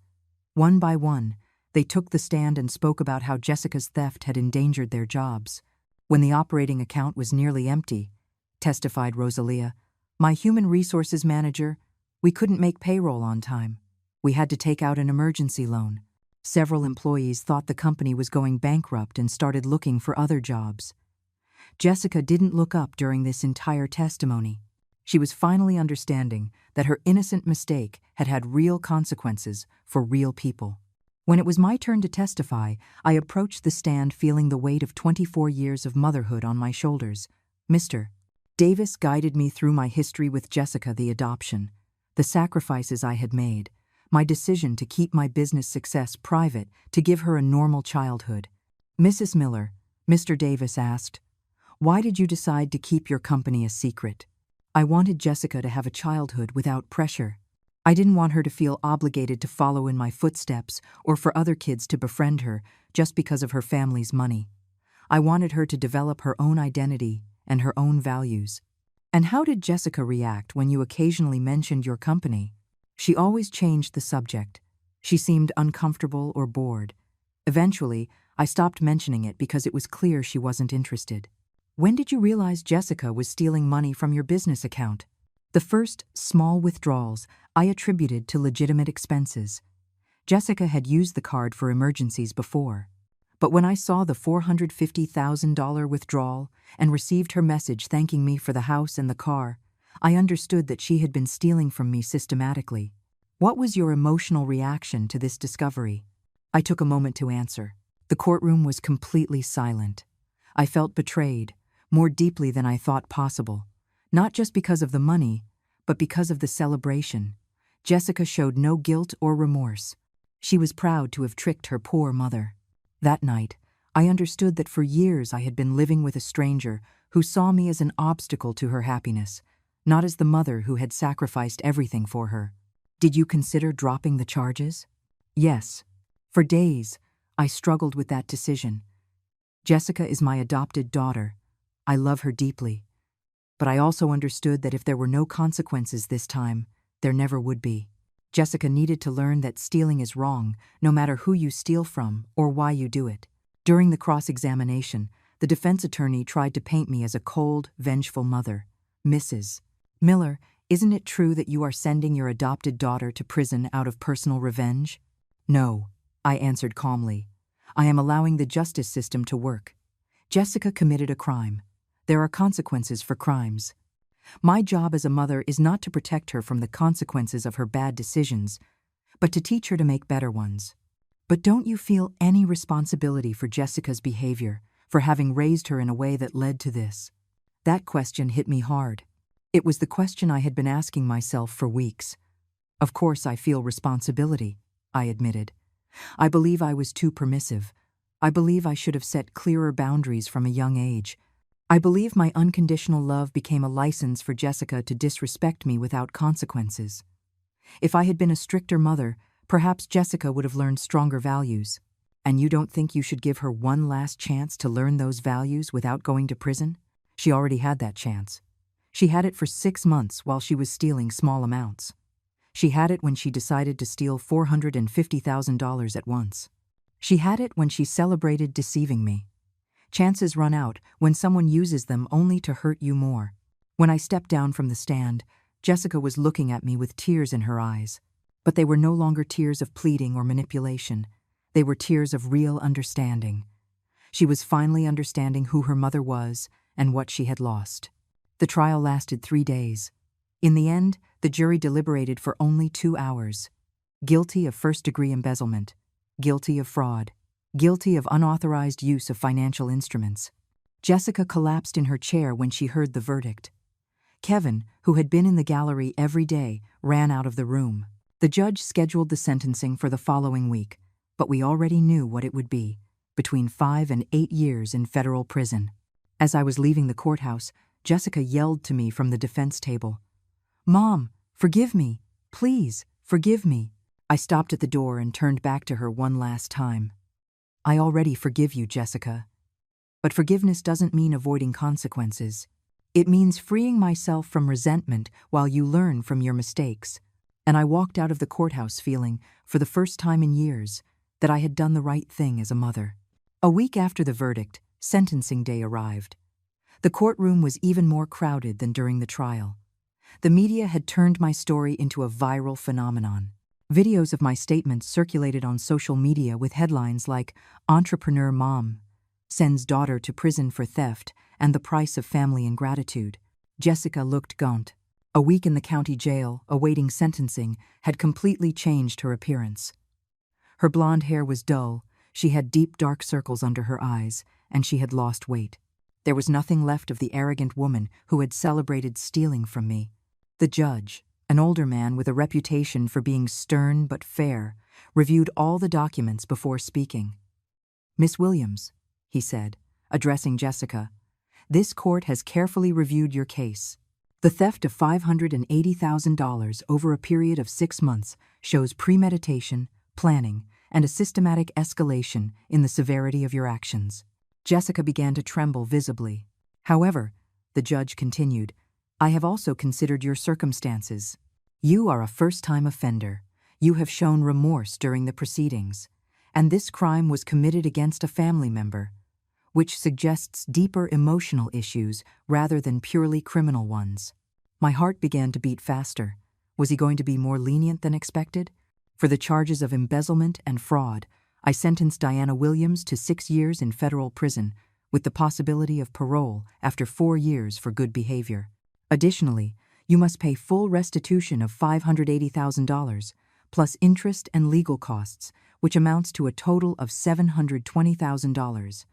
One by one, they took the stand and spoke about how Jessica's theft had endangered their jobs. When the operating account was nearly empty, testified Rosalia, my human resources manager, we couldn't make payroll on time. We had to take out an emergency loan. Several employees thought the company was going bankrupt and started looking for other jobs. Jessica didn't look up during this entire testimony. She was finally understanding that her innocent mistake had had real consequences for real people. When it was my turn to testify, I approached the stand feeling the weight of 24 years of motherhood on my shoulders. Mr. Davis guided me through my history with Jessica, the adoption, the sacrifices I had made, my decision to keep my business success private to give her a normal childhood. Mrs. Miller, Mr. Davis asked, "Why did you decide to keep your company a secret?" I wanted Jessica to have a childhood without pressure. I didn't want her to feel obligated to follow in my footsteps or for other kids to befriend her just because of her family's money. I wanted her to develop her own identity and her own values. And how did Jessica react when you occasionally mentioned your company? She always changed the subject. She seemed uncomfortable or bored. Eventually, I stopped mentioning it because it was clear she wasn't interested. When did you realize Jessica was stealing money from your business account? The first small withdrawals I attributed to legitimate expenses. Jessica had used the card for emergencies before. But when I saw the $450,000 withdrawal and received her message thanking me for the house and the car, I understood that she had been stealing from me systematically. What was your emotional reaction to this discovery? I took a moment to answer. The courtroom was completely silent. I felt betrayed, more deeply than I thought possible, not just because of the money, but because of the celebration. Jessica showed no guilt or remorse. She was proud to have tricked her poor mother. That night, I understood that for years I had been living with a stranger who saw me as an obstacle to her happiness, not as the mother who had sacrificed everything for her. Did you consider dropping the charges? Yes. For days, I struggled with that decision. Jessica is my adopted daughter. I love her deeply. But I also understood that if there were no consequences this time, there never would be. Jessica needed to learn that stealing is wrong, no matter who you steal from or why you do it. During the cross-examination, the defense attorney tried to paint me as a cold, vengeful mother. Mrs. Miller, isn't it true that you are sending your adopted daughter to prison out of personal revenge? No, I answered calmly. I am allowing the justice system to work. Jessica committed a crime. There are consequences for crimes. My job as a mother is not to protect her from the consequences of her bad decisions, but to teach her to make better ones. But don't you feel any responsibility for Jessica's behavior, for having raised her in a way that led to this? That question hit me hard. It was the question I had been asking myself for weeks. Of course I feel responsibility, I admitted. I believe I was too permissive. I believe I should have set clearer boundaries from a young age. I believe my unconditional love became a license for Jessica to disrespect me without consequences. If I had been a stricter mother, perhaps Jessica would have learned stronger values. And you don't think you should give her one last chance to learn those values without going to prison? She already had that chance. She had it for 6 months while she was stealing small amounts. She had it when she decided to steal $450,000 at once. She had it when she celebrated deceiving me. Chances run out when someone uses them only to hurt you more. When I stepped down from the stand, Jessica was looking at me with tears in her eyes. But they were no longer tears of pleading or manipulation. They were tears of real understanding. She was finally understanding who her mother was and what she had lost. The trial lasted 3 days. In the end, the jury deliberated for only 2 hours. Guilty of first-degree embezzlement. Guilty of fraud. Guilty of unauthorized use of financial instruments. Jessica collapsed in her chair when she heard the verdict. Kevin, who had been in the gallery every day, ran out of the room. The judge scheduled the sentencing for the following week, but we already knew what it would be, between 5 and 8 years in federal prison. As I was leaving the courthouse, Jessica yelled to me from the defense table, "Mom, forgive me. Please, forgive me." I stopped at the door and turned back to her one last time. "I already forgive you, Jessica. But forgiveness doesn't mean avoiding consequences. It means freeing myself from resentment while you learn from your mistakes." And I walked out of the courthouse feeling, for the first time in years, that I had done the right thing as a mother. A week after the verdict, sentencing day arrived. The courtroom was even more crowded than during the trial. The media had turned my story into a viral phenomenon. Videos of my statements circulated on social media with headlines like "Entrepreneur Mom Sends Daughter to Prison for Theft and the Price of Family Ingratitude." Jessica looked gaunt. A week in the county jail, awaiting sentencing, had completely changed her appearance. Her blonde hair was dull, she had deep dark circles under her eyes, and she had lost weight. There was nothing left of the arrogant woman who had celebrated stealing from me. The judge, an older man with a reputation for being stern but fair, reviewed all the documents before speaking. "Miss Williams," he said, addressing Jessica, "this court has carefully reviewed your case. The theft of $580,000 over a period of 6 months shows premeditation, planning, and a systematic escalation in the severity of your actions." Jessica began to tremble visibly. "However," the judge continued, "I have also considered your circumstances. You are a first-time offender. You have shown remorse during the proceedings, and this crime was committed against a family member, which suggests deeper emotional issues rather than purely criminal ones." My heart began to beat faster. Was he going to be more lenient than expected? For the charges of embezzlement and fraud, I sentenced Diana Williams to 6 years in federal prison, with the possibility of parole after 4 years for good behavior. Additionally, you must pay full restitution of $580,000, plus interest and legal costs, which amounts to a total of $720,000.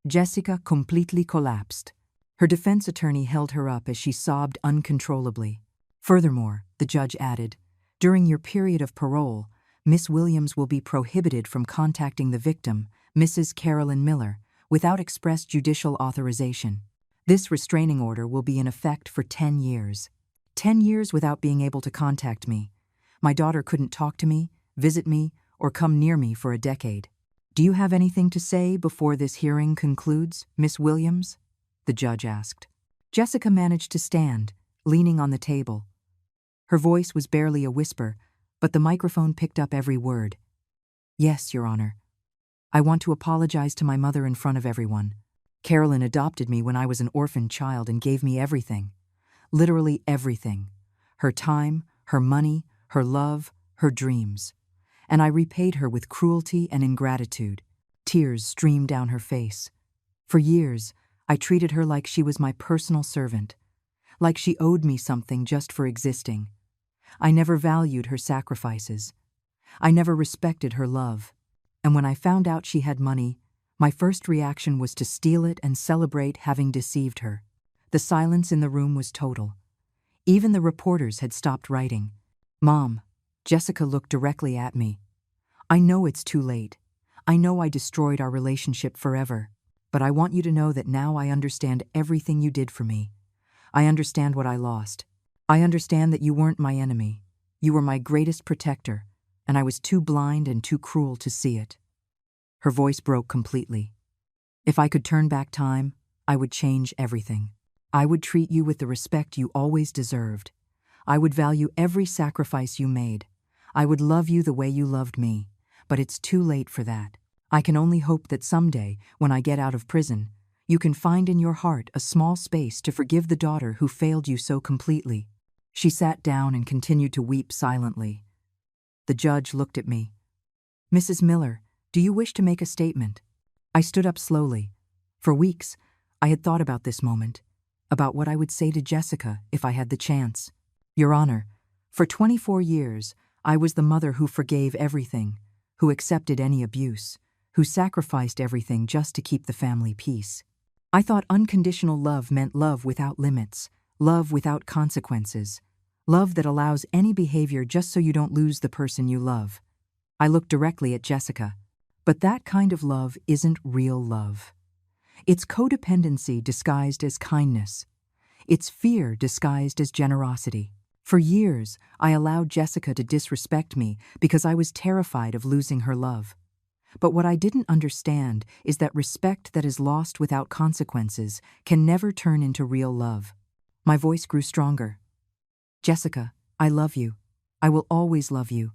Jessica completely collapsed. Her defense attorney held her up as she sobbed uncontrollably. Furthermore, the judge added, "During your period of parole, Miss Williams will be prohibited from contacting the victim, Mrs. Carolyn Miller, without express judicial authorization. This restraining order will be in effect for 10 years. 10 years without being able to contact me. My daughter couldn't talk to me, visit me, or come near me for a decade. Do you have anything to say before this hearing concludes, Miss Williams?" the judge asked. Jessica managed to stand, leaning on the table. Her voice was barely a whisper, but the microphone picked up every word. "Yes, Your Honor. I want to apologize to my mother in front of everyone. Carolyn adopted me when I was an orphan child and gave me everything. Literally everything. Her time, her money, her love, her dreams. And I repaid her with cruelty and ingratitude." Tears streamed down her face. "For years, I treated her like she was my personal servant, like she owed me something just for existing. I never valued her sacrifices. I never respected her love. And when I found out she had money, my first reaction was to steal it and celebrate having deceived her." The silence in the room was total. Even the reporters had stopped writing. "Mom," Jessica looked directly at me, "I know it's too late. I know I destroyed our relationship forever. But I want you to know that now I understand everything you did for me. I understand what I lost. I understand that you weren't my enemy. You were my greatest protector, and I was too blind and too cruel to see it." Her voice broke completely. "If I could turn back time, I would change everything. I would treat you with the respect you always deserved. I would value every sacrifice you made. I would love you the way you loved me. But it's too late for that. I can only hope that someday, when I get out of prison, you can find in your heart a small space to forgive the daughter who failed you so completely." She sat down and continued to weep silently. The judge looked at me. Mrs. Miller, do you wish to make a statement? I stood up slowly. For weeks, I had thought about this moment, about what I would say to Jessica if I had the chance. Your Honor, for 24 years, I was the mother who forgave everything, who accepted any abuse, who sacrificed everything just to keep the family peace. I thought unconditional love meant love without limits, love without consequences, love that allows any behavior just so you don't lose the person you love. I looked directly at Jessica. But that kind of love isn't real love. It's codependency disguised as kindness. It's fear disguised as generosity. For years, I allowed Jessica to disrespect me because I was terrified of losing her love. But what I didn't understand is that respect that is lost without consequences can never turn into real love. My voice grew stronger. Jessica, I love you. I will always love you.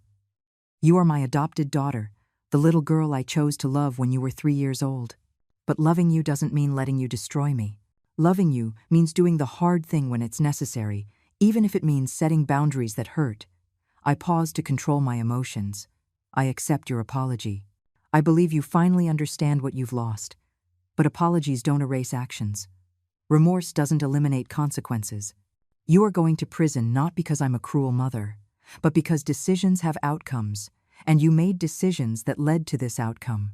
You are my adopted daughter, the little girl I chose to love when you were 3 years old. But loving you doesn't mean letting you destroy me. Loving you means doing the hard thing when it's necessary, even if it means setting boundaries that hurt. I paused to control my emotions. I accept your apology. I believe you finally understand what you've lost. But apologies don't erase actions. Remorse doesn't eliminate consequences. You are going to prison not because I'm a cruel mother, but because decisions have outcomes, and you made decisions that led to this outcome.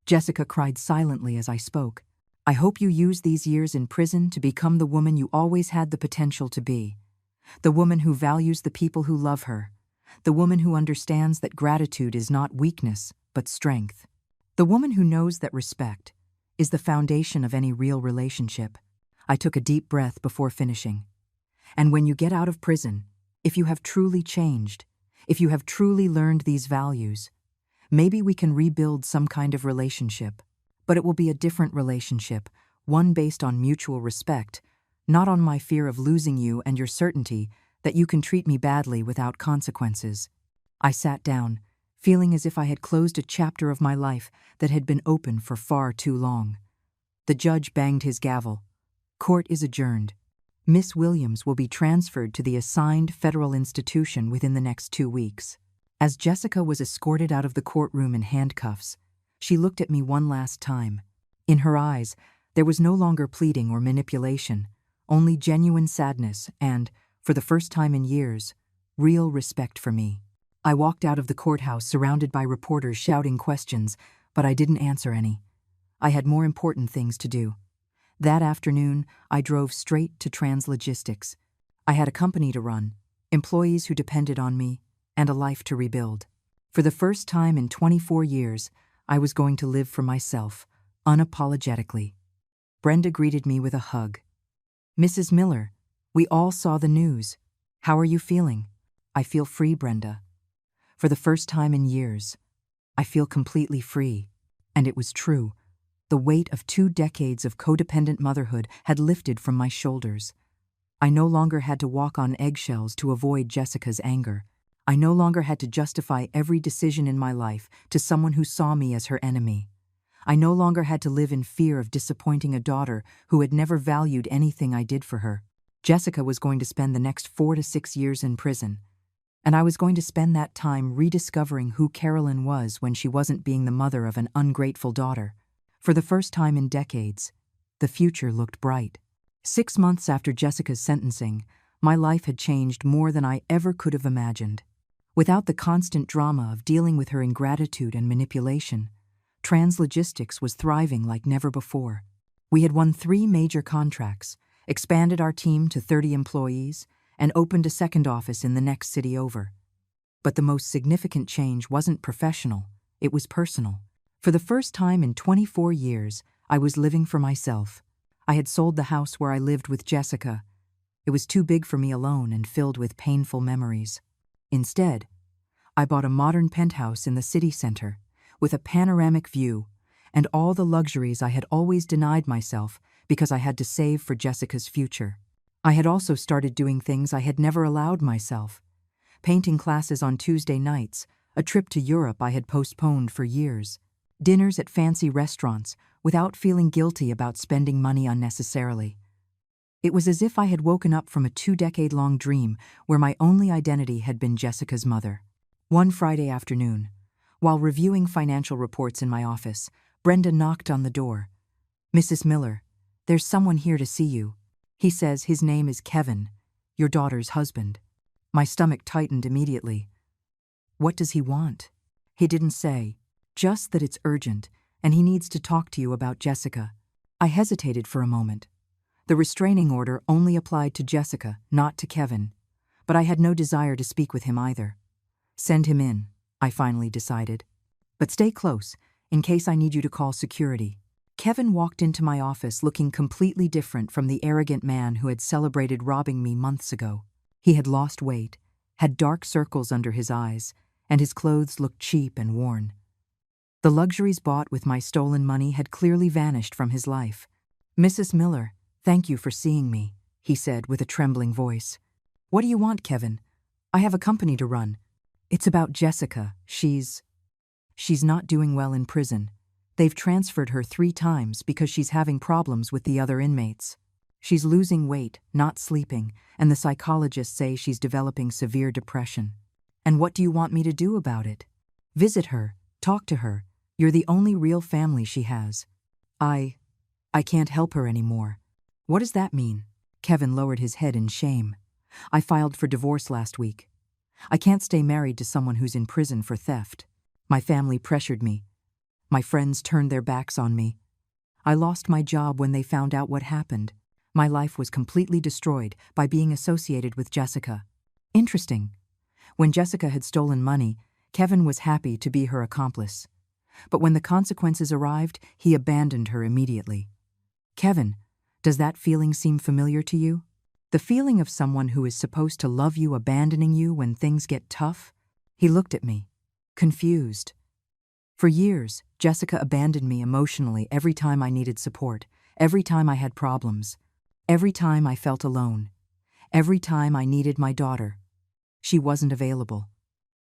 Jessica cried silently as I spoke. I hope you use these years in prison to become the woman you always had the potential to be. The woman who values the people who love her. The woman who understands that gratitude is not weakness, but strength. The woman who knows that respect is the foundation of any real relationship. I took a deep breath before finishing. And when you get out of prison, if you have truly changed, if you have truly learned these values, maybe we can rebuild some kind of relationship. But it will be a different relationship, one based on mutual respect, not on my fear of losing you and your certainty that you can treat me badly without consequences. I sat down, feeling as if I had closed a chapter of my life that had been open for far too long. The judge banged his gavel. Court is adjourned. Miss Williams will be transferred to the assigned federal institution within the next 2 weeks. As Jessica was escorted out of the courtroom in handcuffs, she looked at me one last time. In her eyes, there was no longer pleading or manipulation, only genuine sadness and, for the first time in years, real respect for me. I walked out of the courthouse surrounded by reporters shouting questions, but I didn't answer any. I had more important things to do. That afternoon, I drove straight to Translogistics. I had a company to run, employees who depended on me, and a life to rebuild. For the first time in 24 years, I was going to live for myself, unapologetically. Brenda greeted me with a hug. Mrs. Miller, we all saw the news. How are you feeling? I feel free, Brenda. For the first time in years, I feel completely free. And it was true. The weight of 2 decades of codependent motherhood had lifted from my shoulders. I no longer had to walk on eggshells to avoid Jessica's anger. I no longer had to justify every decision in my life to someone who saw me as her enemy. I no longer had to live in fear of disappointing a daughter who had never valued anything I did for her. Jessica was going to spend the next 4 to 6 years in prison, and I was going to spend that time rediscovering who Carolyn was when she wasn't being the mother of an ungrateful daughter. For the first time in decades, the future looked bright. 6 months after Jessica's sentencing, my life had changed more than I ever could have imagined. Without the constant drama of dealing with her ingratitude and manipulation, Translogistics was thriving like never before. We had won 3 major contracts, expanded our team to 30 employees, and opened a second office in the next city over. But the most significant change wasn't professional, it was personal. For the first time in 24 years, I was living for myself. I had sold the house where I lived with Jessica. It was too big for me alone and filled with painful memories. Instead, I bought a modern penthouse in the city center, with a panoramic view, and all the luxuries I had always denied myself because I had to save for Jessica's future. I had also started doing things I had never allowed myself. Painting classes on Tuesday nights, a trip to Europe I had postponed for years, dinners at fancy restaurants without feeling guilty about spending money unnecessarily. It was as if I had woken up from a 2-decade-long dream where my only identity had been Jessica's mother. One Friday afternoon, while reviewing financial reports in my office, Brenda knocked on the door. "Mrs. Miller, there's someone here to see you. He says his name is Kevin, your daughter's husband." My stomach tightened immediately. "What does he want?" "He didn't say, just that it's urgent, and he needs to talk to you about Jessica." I hesitated for a moment. The restraining order only applied to Jessica, not to Kevin, but I had no desire to speak with him either. "Send him in," I finally decided. "But stay close, in case I need you to call security." Kevin walked into my office looking completely different from the arrogant man who had celebrated robbing me months ago. He had lost weight, had dark circles under his eyes, and his clothes looked cheap and worn. The luxuries bought with my stolen money had clearly vanished from his life. "Mrs. Miller, thank you for seeing me," he said with a trembling voice. "What do you want, Kevin? I have a company to run. It's about Jessica. She's not doing well in prison. They've transferred her 3 times because she's having problems with the other inmates. She's losing weight, not sleeping, and the psychologists say she's developing severe depression. And what do you want me to do about it? Visit her, talk to her. You're the only real family she has. I can't help her anymore." "What does that mean?" Kevin lowered his head in shame. "I filed for divorce last week. I can't stay married to someone who's in prison for theft. My family pressured me. My friends turned their backs on me. I lost my job when they found out what happened. My life was completely destroyed by being associated with Jessica." Interesting. When Jessica had stolen money, Kevin was happy to be her accomplice. But when the consequences arrived, he abandoned her immediately. "Kevin, does that feeling seem familiar to you? The feeling of someone who is supposed to love you abandoning you when things get tough?" He looked at me, confused. "For years, Jessica abandoned me emotionally every time I needed support, every time I had problems, every time I felt alone, every time I needed my daughter. She wasn't available.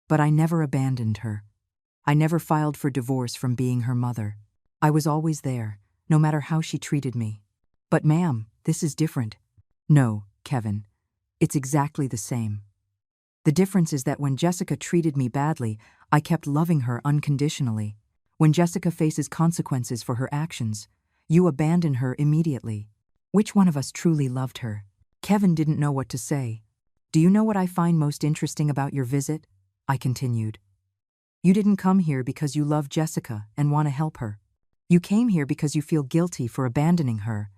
But I never abandoned her. I never filed for divorce from being her mother. I was always there, no matter how she treated me." "But ma'am, this is different." "No, Kevin. It's exactly the same. The difference is that when Jessica treated me badly, I kept loving her unconditionally. When Jessica faces consequences for her actions, you abandon her immediately. Which one of us truly loved her?" Kevin didn't know what to say. "Do you know what I find most interesting about your visit?" I continued. "You didn't come here because you love Jessica and want to help her. You came here because you feel guilty for abandoning her,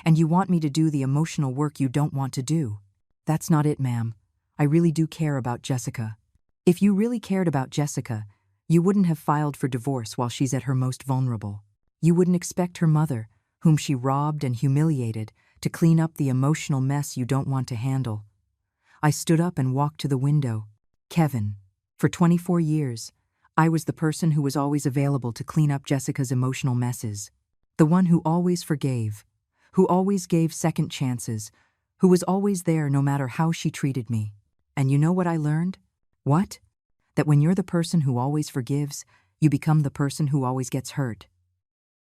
and you want me to do the emotional work you don't want to do." "That's not it, ma'am. I really do care about Jessica. If you really cared about Jessica, you wouldn't have filed for divorce while she's at her most vulnerable. You wouldn't expect her mother, whom she robbed and humiliated, to clean up the emotional mess you don't want to handle." I stood up and walked to the window. "Kevin, for 24 years, I was the person who was always available to clean up Jessica's emotional messes. The one who always forgave, who always gave second chances, who was always there no matter how she treated me. And you know what I learned?" "What?" "That when you're the person who always forgives, you become the person who always gets hurt.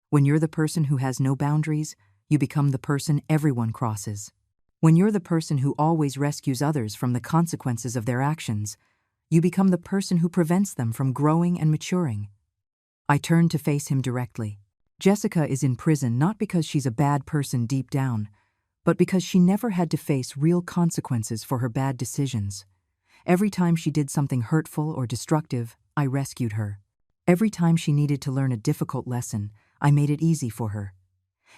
When you're the person who has no boundaries, you become the person everyone crosses. When you're the person who always rescues others from the consequences of their actions, you become the person who prevents them from growing and maturing." I turned to face him directly. "Jessica is in prison not because she's a bad person deep down, but because she never had to face real consequences for her bad decisions. Every time she did something hurtful or destructive, I rescued her. Every time she needed to learn a difficult lesson, I made it easy for her.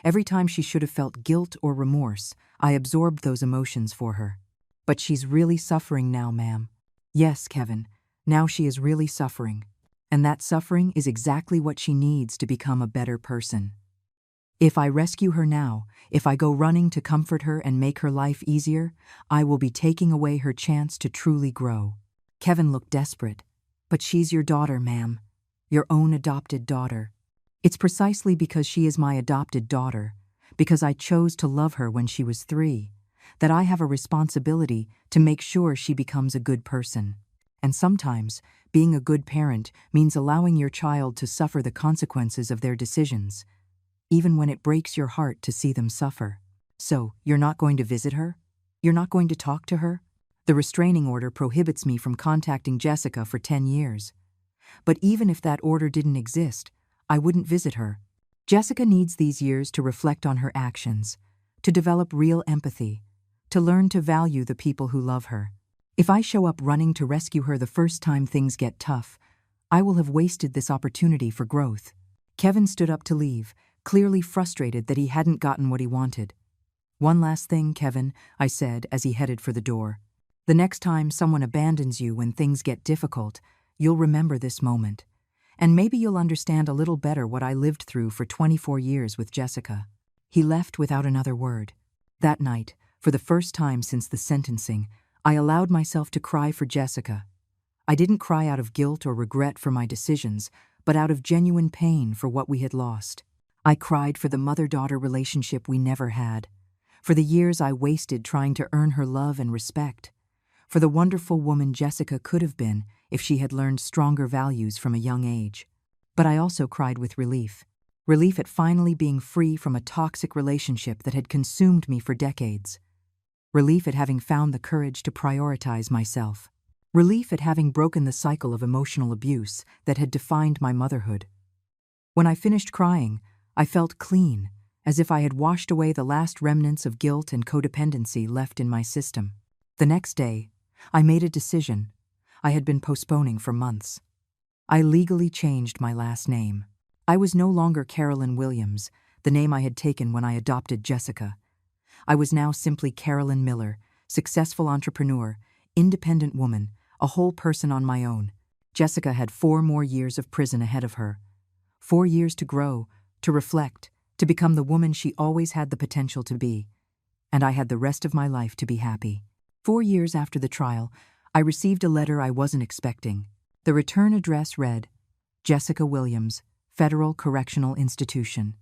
Every time she should have felt guilt or remorse, I absorbed those emotions for her. But she's really suffering now, ma'am." "Yes, Kevin, now she is really suffering. And that suffering is exactly what she needs to become a better person. If I rescue her now, if I go running to comfort her and make her life easier, I will be taking away her chance to truly grow." Kevin looked desperate. "But she's your daughter, ma'am. Your own adopted daughter. It's precisely because she is my adopted daughter, because I chose to love her when she was 3, that I have a responsibility to make sure she becomes a good person. And sometimes, being a good parent means allowing your child to suffer the consequences of their decisions, even when it breaks your heart to see them suffer." "So, you're not going to visit her? You're not going to talk to her?" The restraining order prohibits me from contacting Jessica for 10 years. But even if that order didn't exist, I wouldn't visit her. Jessica needs these years to reflect on her actions, to develop real empathy, to learn to value the people who love her. If I show up running to rescue her the first time things get tough, I will have wasted this opportunity for growth. Kevin stood up to leave, clearly frustrated that he hadn't gotten what he wanted. "One last thing, Kevin," I said as he headed for the door. "The next time someone abandons you when things get difficult, you'll remember this moment. And maybe you'll understand a little better what I lived through for 24 years with Jessica." He left without another word. That night, for the first time since the sentencing, I allowed myself to cry for Jessica. I didn't cry out of guilt or regret for my decisions, but out of genuine pain for what we had lost. I cried for the mother-daughter relationship we never had, for the years I wasted trying to earn her love and respect, for the wonderful woman Jessica could have been if she had learned stronger values from a young age. But I also cried with relief. Relief at finally being free from a toxic relationship that had consumed me for decades. Relief at having found the courage to prioritize myself. Relief at having broken the cycle of emotional abuse that had defined my motherhood. When I finished crying, I felt clean, as if I had washed away the last remnants of guilt and codependency left in my system. The next day, I made a decision I had been postponing for months. I legally changed my last name. I was no longer Carolyn Williams, the name I had taken when I adopted Jessica. I was now simply Carolyn Miller, successful entrepreneur, independent woman, a whole person on my own. Jessica had 4 more years of prison ahead of her. 4 years to grow, to reflect, to become the woman she always had the potential to be. And I had the rest of my life to be happy. 4 years after the trial, I received a letter I wasn't expecting. The return address read, Jessica Williams, Federal Correctional Institution.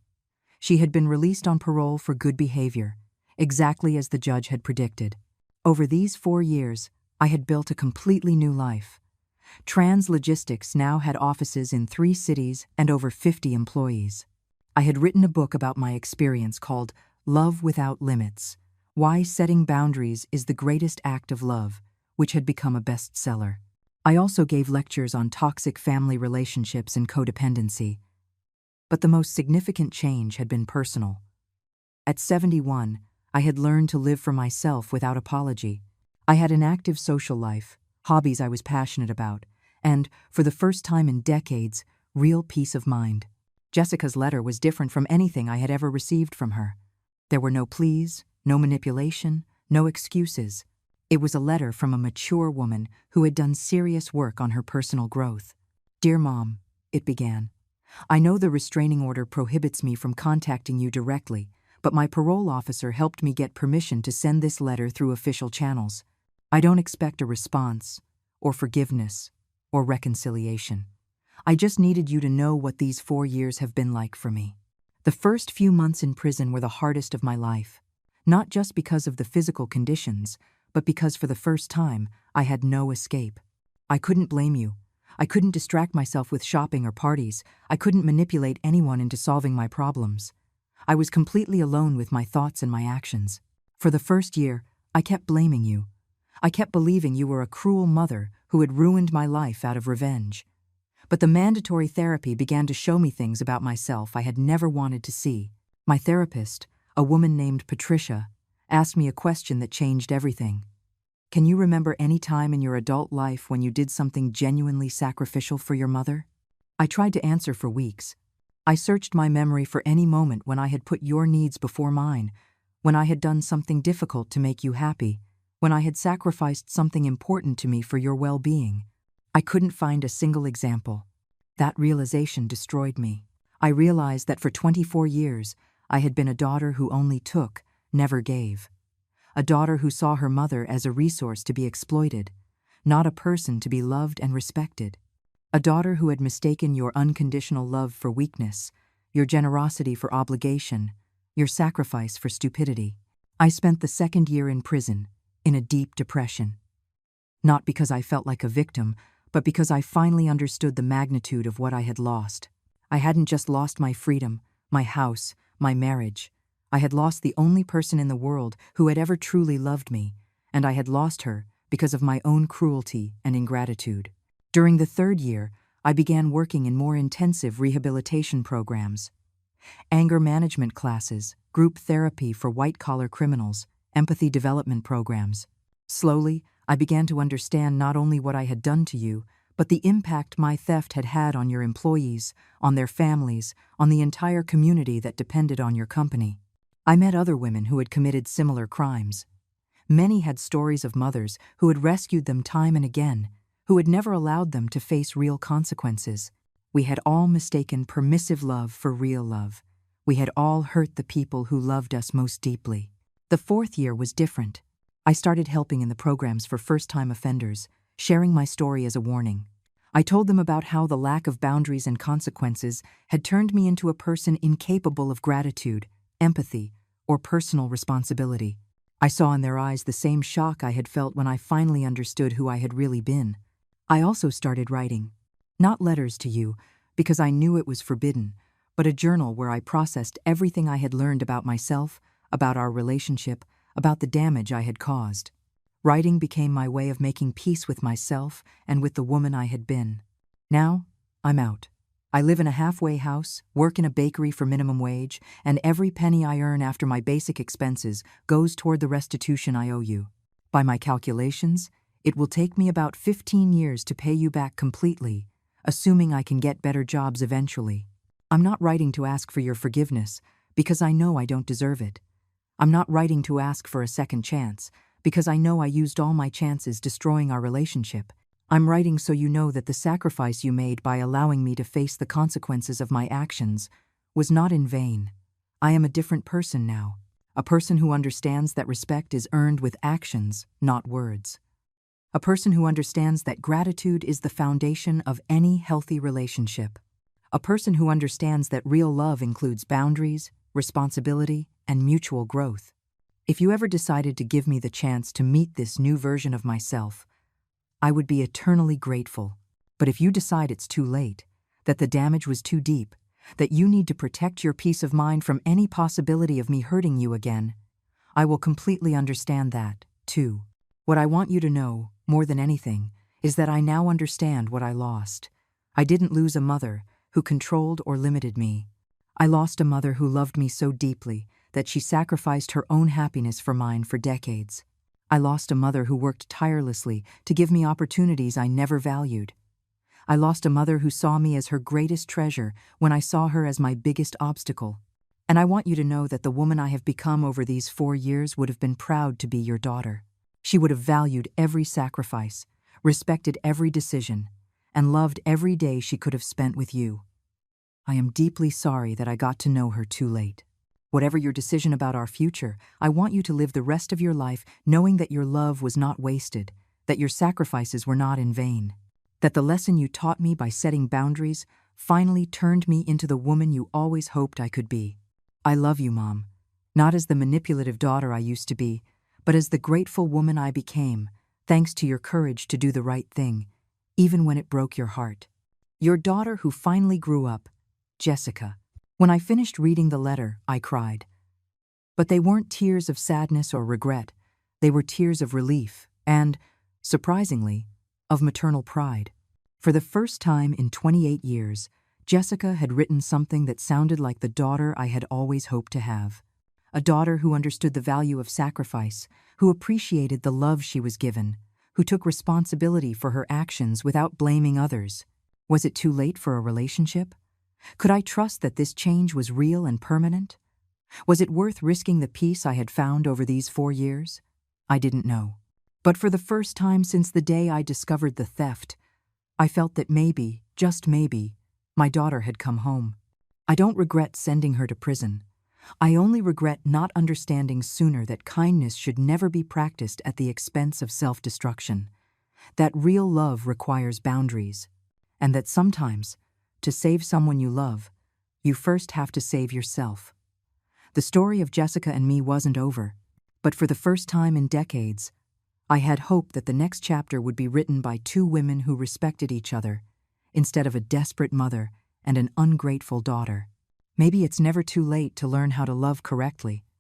She had been released on parole for good behavior, exactly as the judge had predicted. Over these 4 years, I had built a completely new life. Trans Logistics now had offices in 3 cities and over 50 employees. I had written a book about my experience called Love Without Limits: Why Setting Boundaries is the Greatest Act of Love, which had become a bestseller. I also gave lectures on toxic family relationships and codependency. But the most significant change had been personal. At 71, I had learned to live for myself without apology. I had an active social life, hobbies I was passionate about, and, for the first time in decades, real peace of mind. Jessica's letter was different from anything I had ever received from her. There were no pleas, no manipulation, no excuses. It was a letter from a mature woman who had done serious work on her personal growth. "Dear Mom," it began, "I know the restraining order prohibits me from contacting you directly, but my parole officer helped me get permission to send this letter through official channels. I don't expect a response, or forgiveness, or reconciliation. I just needed you to know what these 4 years have been like for me. The first few months in prison were the hardest of my life, not just because of the physical conditions, but because for the first time, I had no escape. I couldn't blame you. I couldn't distract myself with shopping or parties. I couldn't manipulate anyone into solving my problems. I was completely alone with my thoughts and my actions. For the first year, I kept blaming you. I kept believing you were a cruel mother who had ruined my life out of revenge. But the mandatory therapy began to show me things about myself I had never wanted to see. My therapist, a woman named Patricia, asked me a question that changed everything. Can you remember any time in your adult life when you did something genuinely sacrificial for your mother? I tried to answer for weeks. I searched my memory for any moment when I had put your needs before mine, when I had done something difficult to make you happy, when I had sacrificed something important to me for your well-being. I couldn't find a single example. That realization destroyed me. I realized that for 24 years, I had been a daughter who only took, never gave. A daughter who saw her mother as a resource to be exploited, not a person to be loved and respected. A daughter who had mistaken your unconditional love for weakness, your generosity for obligation, your sacrifice for stupidity. I spent the second year in prison, in a deep depression. Not because I felt like a victim, but because I finally understood the magnitude of what I had lost. I hadn't just lost my freedom, my house, my marriage. I had lost the only person in the world who had ever truly loved me, and I had lost her because of my own cruelty and ingratitude. During the third year, I began working in more intensive rehabilitation programs. Anger management classes, group therapy for white-collar criminals, empathy development programs. Slowly, I began to understand not only what I had done to you, but the impact my theft had had on your employees, on their families, on the entire community that depended on your company. I met other women who had committed similar crimes. Many had stories of mothers who had rescued them time and again, who had never allowed them to face real consequences. We had all mistaken permissive love for real love. We had all hurt the people who loved us most deeply. The fourth year was different. I started helping in the programs for first-time offenders, sharing my story as a warning. I told them about how the lack of boundaries and consequences had turned me into a person incapable of gratitude, empathy, or personal responsibility. I saw in their eyes the same shock I had felt when I finally understood who I had really been. I also started writing. Not letters to you, because I knew it was forbidden, but a journal where I processed everything I had learned about myself, about our relationship, about the damage I had caused. Writing became my way of making peace with myself and with the woman I had been. Now, I'm out. I live in a halfway house, work in a bakery for minimum wage, and every penny I earn after my basic expenses goes toward the restitution I owe you. By my calculations, it will take me about 15 years to pay you back completely, assuming I can get better jobs eventually. I'm not writing to ask for your forgiveness, because I know I don't deserve it. I'm not writing to ask for a second chance, because I know I used all my chances destroying our relationship. I'm writing so you know that the sacrifice you made by allowing me to face the consequences of my actions was not in vain. I am a different person now, a person who understands that respect is earned with actions, not words. A person who understands that gratitude is the foundation of any healthy relationship. A person who understands that real love includes boundaries, responsibility, and mutual growth. If you ever decided to give me the chance to meet this new version of myself, I would be eternally grateful. But if you decide it's too late, that the damage was too deep, that you need to protect your peace of mind from any possibility of me hurting you again, I will completely understand that, too. What I want you to know, more than anything, is that I now understand what I lost. I didn't lose a mother who controlled or limited me. I lost a mother who loved me so deeply that she sacrificed her own happiness for mine for decades. I lost a mother who worked tirelessly to give me opportunities I never valued. I lost a mother who saw me as her greatest treasure when I saw her as my biggest obstacle. And I want you to know that the woman I have become over these 4 years would have been proud to be your daughter. She would have valued every sacrifice, respected every decision, and loved every day she could have spent with you. I am deeply sorry that I got to know her too late. Whatever your decision about our future, I want you to live the rest of your life knowing that your love was not wasted, that your sacrifices were not in vain, that the lesson you taught me by setting boundaries finally turned me into the woman you always hoped I could be. I love you, Mom, not as the manipulative daughter I used to be, but as the grateful woman I became, thanks to your courage to do the right thing, even when it broke your heart. Your daughter who finally grew up, Jessica. When I finished reading the letter, I cried. But they weren't tears of sadness or regret. They were tears of relief and, surprisingly, of maternal pride. For the first time in 28 years, Jessica had written something that sounded like the daughter I had always hoped to have. A daughter who understood the value of sacrifice, who appreciated the love she was given, who took responsibility for her actions without blaming others. Was it too late for a relationship? Could I trust that this change was real and permanent? Was it worth risking the peace I had found over these 4 years? I didn't know. But for the first time since the day I discovered the theft, I felt that maybe, just maybe, my daughter had come home. I don't regret sending her to prison. I only regret not understanding sooner that kindness should never be practiced at the expense of self-destruction, that real love requires boundaries, and that sometimes, to save someone you love, you first have to save yourself. The story of Jessica and me wasn't over, but for the first time in decades, I had hope that the next chapter would be written by 2 women who respected each other, instead of a desperate mother and an ungrateful daughter. Maybe it's never too late to learn how to love correctly.